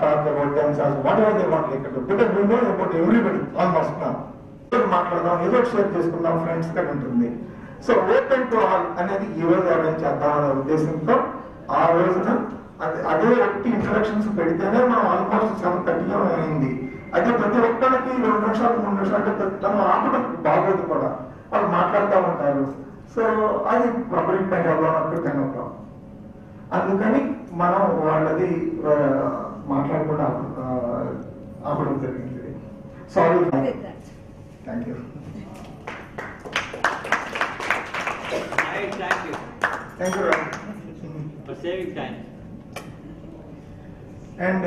talk about themselves, whatever they want they can do. Because we know about everybody almost now. మాట్లాడదాం, ఏదో షేర్ చేసుకుందాం, friends గా ఉంటుంది. So open to all అనేది ఈ రోజు arrange చేద్దామనే ఉద్దేశంతో ఆ రోజున అదే వ్యక్తి ఇంట్రడక్షన్స్ పెడితేనే మనం ఆల్మోస్ట్ 7:30 అయింది. అయితే ప్రతి ఒక్కరికి 2 నిమిషాలు 3 నిమిషాలు ఆపడం బాగోదు కూడా, వాళ్ళు మాట్లాడుతూ ఉంటారు. సో అది పబ్లిక్ టైం అవ్వనప్పుడు 10 o'clock. అందుకని మనం వాళ్ళది మాట్లాడకుండా ఆపడం జరిగింది. Sorry, thank you. Thank you for saving time. And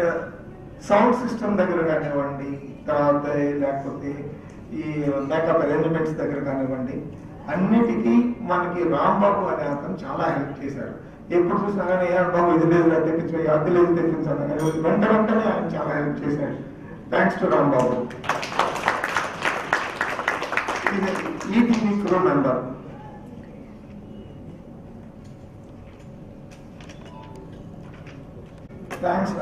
sound system దగ్గర కానివ్వండి, తర్వాత లేకపోతే ఈ మేకప్ అరేంజ్మెంట్స్ దగ్గర కానివ్వండి, అన్నిటికీ మనకి రాంబాబు అనే అతను చాలా హెల్ప్ చేశారు. ఎప్పుడు చూసినా కానీ ఏ బాబు ఇది లేదు తెప్పించు, అది లేదు తెప్పించాను కానీ వెంటనే ఆయన చాలా హెల్ప్ చేశారు. Thanks to Rambabu. ఇది ఈటీవీ క్రూ మెంబర్. థ్యాంక్స్.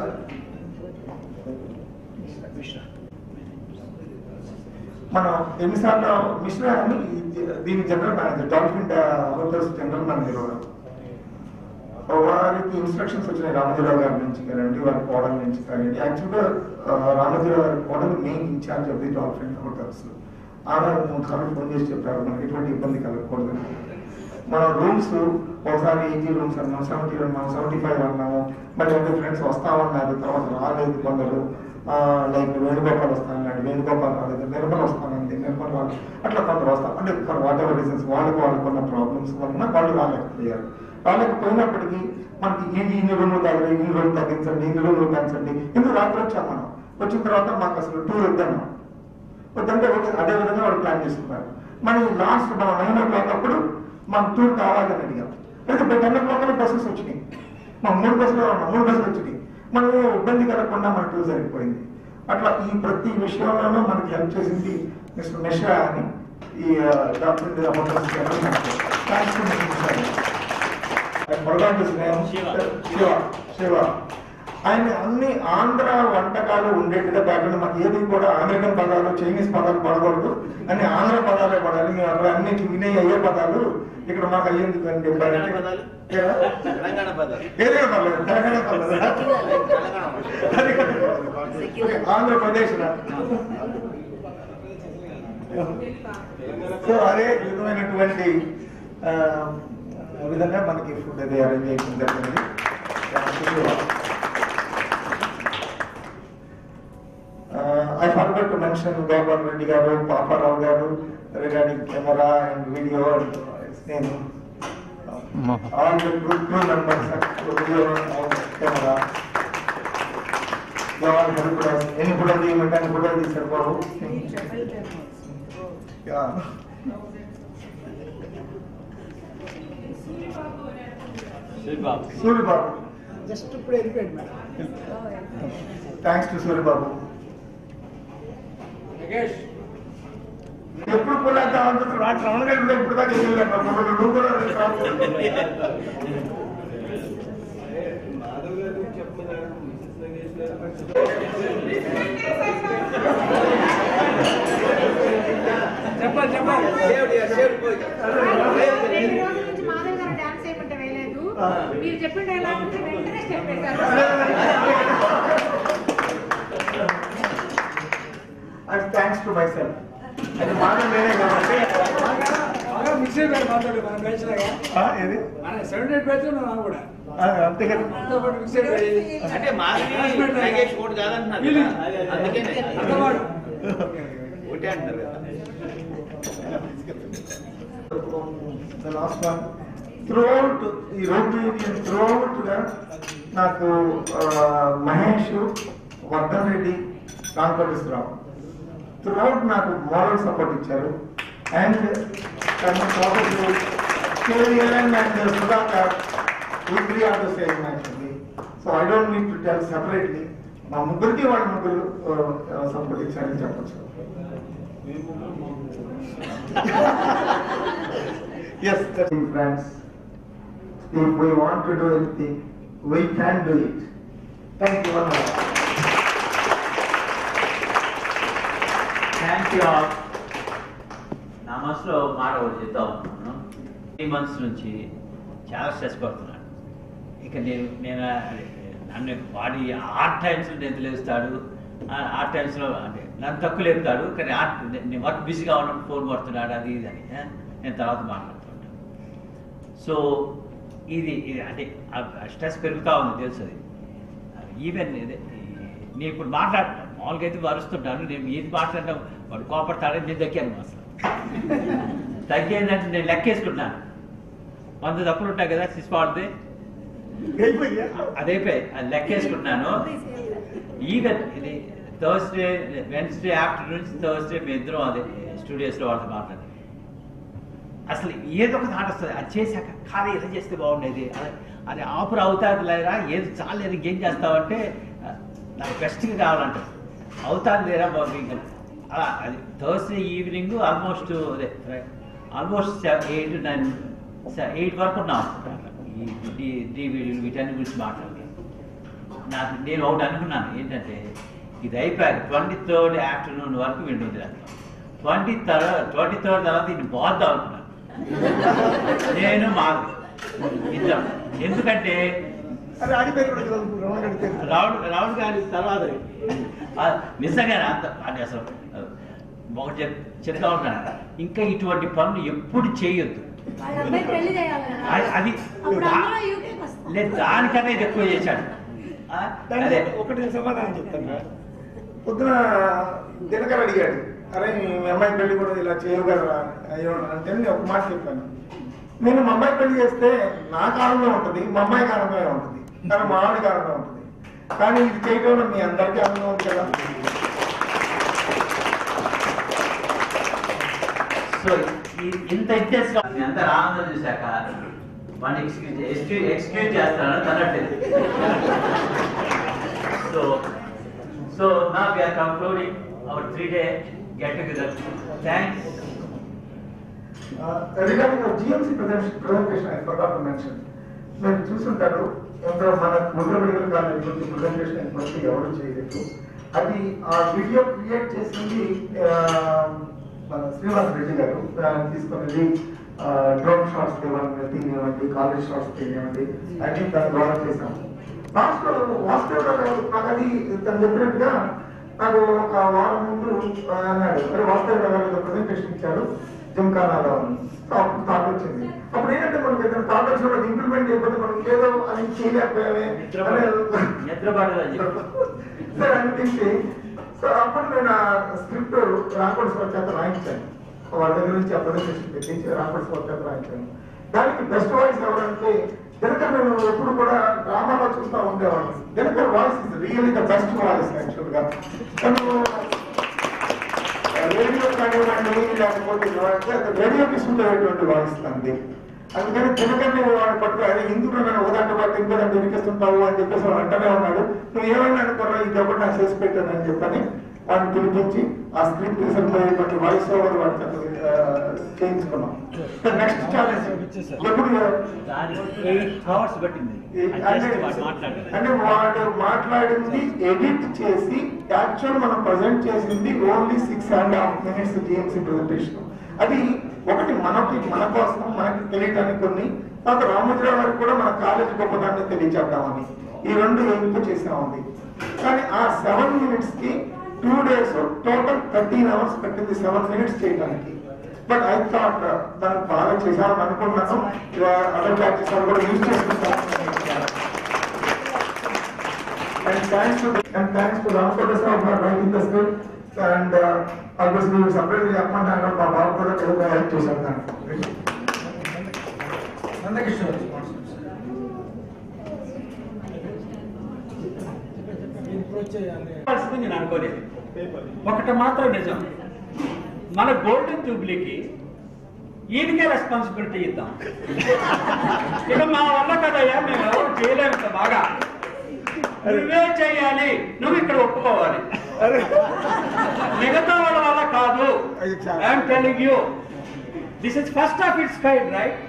మనం ఎన్నిసార్లు మిశ్రా అని దీని general manager, dolphin hotels general manager వారికి ఇన్స్ట్రక్షన్స్ వచ్చినాయి రామోజీరావు గారి నుంచి కానివ్వండి, వారి కోడల నుంచి కానివ్వండి. యాక్చువల్గా రామోజీరావు గారి కోడలు main in-charge of the Dolphin hotels. ఆమె 3 సార్లు ఫోన్ చేసి చెప్పారు మనకి ఎటువంటి ఇబ్బంది కలగకూడదని. మనం రూమ్స్ ఒకసారి 80 రూమ్స్ అన్నాం, 70 అన్నాం, 75 అన్నాము. మళ్ళీ అంటే ఫ్రెండ్స్ వస్తామన్నారు, తర్వాత రాలేదు కొందరు. లైక్ వేణుగోపాల్ వస్తానన్నాడు, వేణుగోపాల్ రాలేదు. నిర్మల్ వస్తానండి, నిర్మల్ రాలేదు. అట్లా కొందరు వస్తాం అంటే ఫర్ వాట్ ఎవర్ రీజన్స్ వాళ్ళకున్న ప్రాబ్లమ్స్ వలన వాళ్ళు రాలేకపోయారు. రాలేకపోయినప్పటికీ మనకి ఇన్ని రూమ్లు తగ్గదు, ఇన్ని రూమ్లు తగ్గించండి, ఇన్ని రూమ్లు పెంచండి. ఇందులో రాత్రి వచ్చాం మనం. వచ్చిన తర్వాత మాకు అసలు టూర్ వద్దన్నాం. వద్దంటే అదే విధంగా వాళ్ళు ప్లాన్ చేసుకున్నారు. మరి లాస్ట్ మనం 9 o'clock అప్పుడు మనం టూర్ కావాలని అడిగాం. అయితే 10 o'clock బస్సెస్ వచ్చినాయి. మాకు 3 బస్సులు ఉన్నాం, 3 బస్సులు వచ్చినాయి. మనం ఇబ్బంది కలగకుండా మన టూర్ సరిపోయింది. అట్లా ఈ ప్రతి విషయంలోనూ మనకి హెల్ప్ చేసింది మిస్టర్ మిశ్రా అని ఈ డాక్టర్ శివ ఆయన అన్ని ఆంధ్ర వంటకాలు ఉండేట్టుగా కాకుండా మాకు ఏది కూడా అమెరికన్ పదాలు, చైనీస్ పదాలు పడకూడదు, అన్ని ఆంధ్ర పదాలే పడాలి. మేము అక్కడ అన్ని వినే అయ్యే పదాలు ఇక్కడ మాకు అయ్యేందుకు అని చెప్పారు. ఆంధ్రప్రదేశ్ సో అదే విధమైనటువంటి విధంగా మనకి ఫుడ్ అది అరేంజ్ చేయడం జరిగింది. I forgot to mention Gopal Reddy garu, Papa Rao garu regarding camera and video and his name. All the crew members at video and camera. They all helped us. Any food of the mechanic food of the server. Yeah. Suri Babu. Just to pray it, madam. Thanks to Suri Babu. ఎప్పుడు కూడా రమణ గారు ఇప్పుడు దాకా మీరు చెప్పిన dialogue వెంటనే step వేశారు. And thanks to myself. అది మాత్రం నేనే కాబట్టి మిక్స్ అయిపోయారు మాట్లాడు మన బ్యాచ్ లాగా. ఏది మన 78 బ్యాచ్ మనం కూడా అంతే కదా. మిక్స్ అయిపోయి అంటే మాది నాగేష్ కోట్ కాదంటున్నారు, అందుకనే అర్థమాడు ఒకటే అంటారు కదా. The last one. Throughout ఈ రోడ్డు థ్రూఅవుట్ గా నాకు మహేష్, వర్ధన్ రెడ్డి, రాంకోటేశ్వరరావు థ్రూఅవుట్ నాకు మోరల్ సపోర్ట్ ఇచ్చారు. And KVL and Sudhakar we are the same actually. So I don't need to tell separately. మా ముగ్గురికి వాళ్ళ ముగ్గురు సపోర్ట్ ఇచ్చారని చెప్పచ్చు. Yes, friends. If we want to do anything, we can do it. Thank you very much. Thank you all. నా మనసులో మాట ఒకటి చెప్తాం అనుకున్నాను. 3 months నుంచి చాలా స్ట్రెస్ పడుతున్నాను. ఇక నేను నన్ను బాడీ ఆర్ట్ టైమ్స్లో నేను లేస్తాడు, ఆర్ట్ టైమ్స్లో అంటే నన్ను తక్కువ లేపుతాడు, కానీ నేను వర్క్ బిజీగా ఉన్నప్పుడు ఫోన్ పడుతున్నాడు, అది ఇది అని నేను తర్వాత మాట్లాడుతుంటాను. సో ఇది అంటే స్ట్రెస్ పెరుగుతూ ఉంది తెలుసు. అది ఈవెన్ నేను ఇప్పుడు మాట్లాడుతున్నాను, మామూలుగా అయితే వరుస్తుంటాను, నేను ఏది మాట్లాడినా వాడు కోపడతాడని నేను దక్కాను. అసలు తగ్గేందంటే నేను లెక్కేసుకుంటున్నాను. 100 తప్పులు ఉంటాయి కదా శిశుపాడితే, అదైపోయి అది లెక్కేసుకుంటున్నాను. ఈవెన్ ఇది థర్స్డే, వెన్స్డే ఆఫ్టర్నూన్ నుంచి థర్స్డే మీ ఇద్దరం అదే స్టూడియోస్లో వాళ్ళతో మాట్లాడి అసలు ఏదో ఒక థాట్ వస్తుంది, అది చేశాక కానీ ఎలా చేస్తే బాగుండేది, అది ఆఫర్ అవుతుంది లేరా, ఏది చాలేదు ఇంకేం చేస్తావంటే నాకు బెస్ట్గా కావాలంటారు, అవుతుంది లేరా బాబు ఇంకా అలా. అది థర్స్డే ఈవినింగ్ ఆల్మోస్ట్ 8 వరకు ఉన్నాం వీటన్ని గురించి మాట్లాడి. నేను ఒకటి అనుకున్నాను ఏంటంటే ఇది అయిపోయాక 23rd ఆఫ్టర్నూన్ వరకు వింటుంది. 23rd తర్వాత ఇది బాగుద్దాం అనుకున్నాను నేను మాకు ఇద్దాం. ఎందుకంటే రావుడ్ గారి తర్వాత నిజంగానే అంత అంటే అసలు ఒకటి చెప్తా ఉంటాను, ఇంకా ఇటువంటి పనులు ఎప్పుడు చేయొద్దు. వాళ్ళ అబ్బాయి పెళ్లి చేయాలి కదా. అది అప్పుడు అందరూ యూకేకి వస్తారు. లేదు, దానికన్నా ఇది ఎక్కువ చేశాడు. అదే ఒకటి నేను సమాధానం చెప్తాను. పొద్దున దినకర్ అడిగాడు, అరే మీ అమ్మాయి పెళ్లి కూడా ఇలా చేయగలరా అయ్యో అంటే నేను ఒక మాట చెప్పాను. నేను మా అమ్మాయి పెళ్లి చేస్తే నాకు ఆనందం ఉంటుంది, మా అమ్మాయికి ఆనందమే ఉంటుంది, కానీ మా ఆవిడకి ఆనందం ఉంటుంది. కానీ ఇది చేయడం మీ అందరికీ ఆనందం ఉంది కదా. సో ఇంత ఇంట్రెస్ట్ ఎంత ఆనందం చూశాక వాడిని ఎక్స్క్యూజ్ చేస్తానని తనట్లేదు. సో నా we are concluding our 3-day get together. Thanks. Regarding our GMC presentation, I forgot to mention. మీరు చూసుంటారు, ఇంకా మన ముద్ర మెడికల్ కాలేజ్ నుంచి ప్రెజెంటేషన్ ఇంతవరకు ఎవరు చేయలేదు. అది ఆ వీడియో క్రియేట్ చేసింది మన శ్రీనివాస్ రెడ్డి గారు. తీసుకునేది డ్రోన్ షాట్స్ తీయనివ్వండి, కాలేజ్ షాట్స్ తీయనివ్వండి, అన్ని దాని ద్వారా చేశాము. లాస్ట్ వాస్తవంగా నాకు అది తను చెప్పినట్టుగా నాకు ఒక వారం ముందు అన్నాడు, అరే వాస్తవంగా గారు ప్రెజెంటేషన్ ఇచ్చారు జిమ్ఖానాలో అని. అప్పుడు థాట్ వచ్చింది. అప్పుడు ఏంటంటే మనకి ఏదైనా థాట్ వచ్చినప్పుడు ఇంప్లిమెంట్ చేయకపోతే మనం ఏదో అది చేయలేకపోయామే సరే అనిపించి, సో అప్పుడు నేను ఆ స్క్రిప్ట్ రాంకోడ్ సార్ చేత రాయించాను. వాళ్ళ దగ్గర నుంచి ఆ ప్రెజెంటేషన్ పెట్టించి రాంకోడ్ సార్ చేత రాయించాను. దానికి బెస్ట్ వాయిస్ ఎవరంటే దినకర్. నేను ఎప్పుడు కూడా డ్రామాలో చూస్తూ ఉండేవాడిని. Dinakar voice is really the best voice actual గా. తను రేడియో కానివ్వండి లేకపోతే రేడియోకి సూట్ అయ్యేటువంటి వాయిస్ అంది. అందుకని దినకర్ని వాడు పట్టుకోవాలి, ఎందుకు నన్ను ఉదాంట పాటు ఇంకో నన్ను ఎన్నికిస్తుంటావు అని చెప్పేసి వాడు అంటనే ఉన్నాడు. నువ్వు ఏమైనా అనుకున్నా ఇది ఒకటి నాకు చేసి పెట్టానని చెప్పని వాడిని పిలిపించి ఆ స్క్రిప్ట్ రిసల్ట్ వాయిస్ ఓవర్ వాడి చేయించుకున్నాం. నెక్స్ట్ ఛాలెంజ్ ఎప్పుడు అంటే వాడు మాట్లాడింది ఎడిట్ చేసి యాక్చువల్ మనం ప్రజెంట్ చేసింది ఓన్లీ 6.5 minutes GMC ప్రెజెంటేషన్. అది ఒకటి మనకి మన కోసం మనకి తెలియటానికి కొన్ని, తర్వాత రామోజీరావు గారికి కూడా మన కాలేజీ గొప్పదాన్ని తెలియచేద్దామని ఈ రెండు ఎంపిక చేసామండి. కానీ ఆ 7 minutes కి 2 days టోటల్ 13 hours పట్టింది 7 minutes చేయడానికి. బట్ ఐ థాట్ దానికి బాగా చేశామని అనుకున్నాను. అదర్ బ్యాచెస్ కూడా యూజ్ చేసుకుంటాను. And thanks to Ramakota sir for writing the script. And obviously సపరేట్గా చెప్పమంటాను, మా బాబు కూడా తెలుగు హెల్ప్ చేశాను దానికి. నందకిషోర్ నేను అనుకోలేదు. ఒకటి మాత్రం నిజం, మన గోల్డెన్ జూబ్లీకి ఈయనకే రెస్పాన్సిబిలిటీ ఇద్దాం. ఇక మా వల్ల కదయ్యా, మేము ఎవరు చేయలేము ఇంత బాగా, నువ్వే చేయాలి, నువ్వు ఇక్కడ ఒప్పుకోవాలి, మిగతా వాళ్ళ వల్ల కాదు. I'm telling you, this is first of it's kind, right?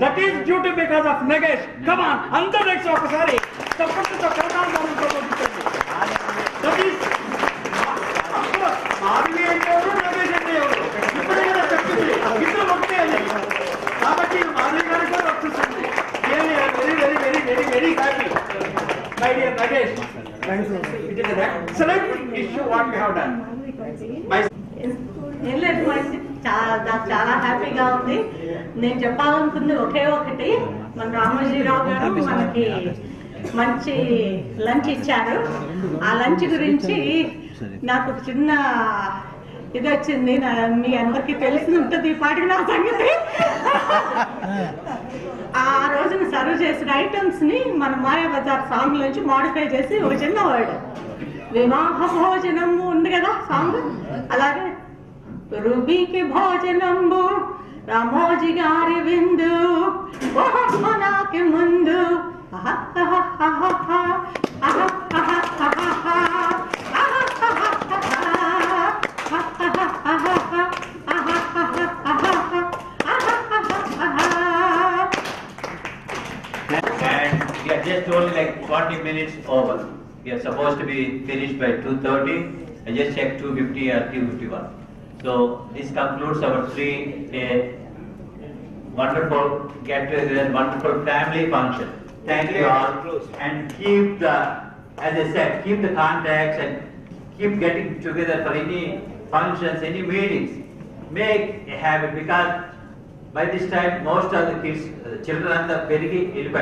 That is due to because of Nagesh. Come on, అందరూ నెక్స్ట్ ఒకసారి తప్పకుండా దట్ ఈస్ మాధవి అంటే ఎవరు, నగేష్ అంటే ఎవరు, ఇప్పుడే కదా చెప్తుంది, ఇద్దరు ఒకటే అని. కాబట్టి మాధవి గారికి కూడా వస్తుంది. Very very very very very happy my dear Nagesh. It is an excellent issue what we have done. ఏం లేదు, నాకు చాలా హ్యాపీగా ఉంది. నేను చెప్పాలనుకుంది ఒకే ఒకటి, మన రామోజీరావు గారు మనకి మంచి లంచ్ ఇచ్చారు. ఆ లంచ్ గురించి నాకు ఒక చిన్న ఇది వచ్చింది. మీ అందరికీ తెలిసి ఉంటుంది ఈ పాటికి నా సంగతి. ఆ రోజున సర్వ్ చేసిన ఐటమ్స్ ని మన మాయాబజార్ సాంగ్ నుంచి మోడిఫై చేసి ఒక చిన్న వర్డ్ వివాహ భోజనము ఉంది కదా సాంగ్, అలాగే రూబీకి భోజనంబు రామోజీ గారి విందు నాకి ముందు And we are just only like 40 minutes over. We are supposed to be finished by 2:30. I just checked 2:50 or 2:51. So this concludes our 3-day wonderful get-together, wonderful family function. Thank you all, and keep the, as I said, keep the contacts and keep getting together for any functions, any meetings. Make a habit, because By this time, most of the kids, children are very ill.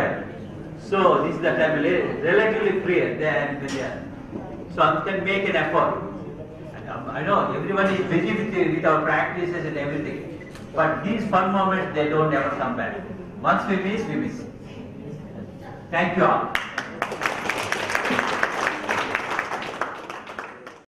So this is the time relatively free. So I can make an effort. I know everyone is busy with our practices and everything, but these fun moments, they don't ever come back. Once we miss, we miss. Thank you all.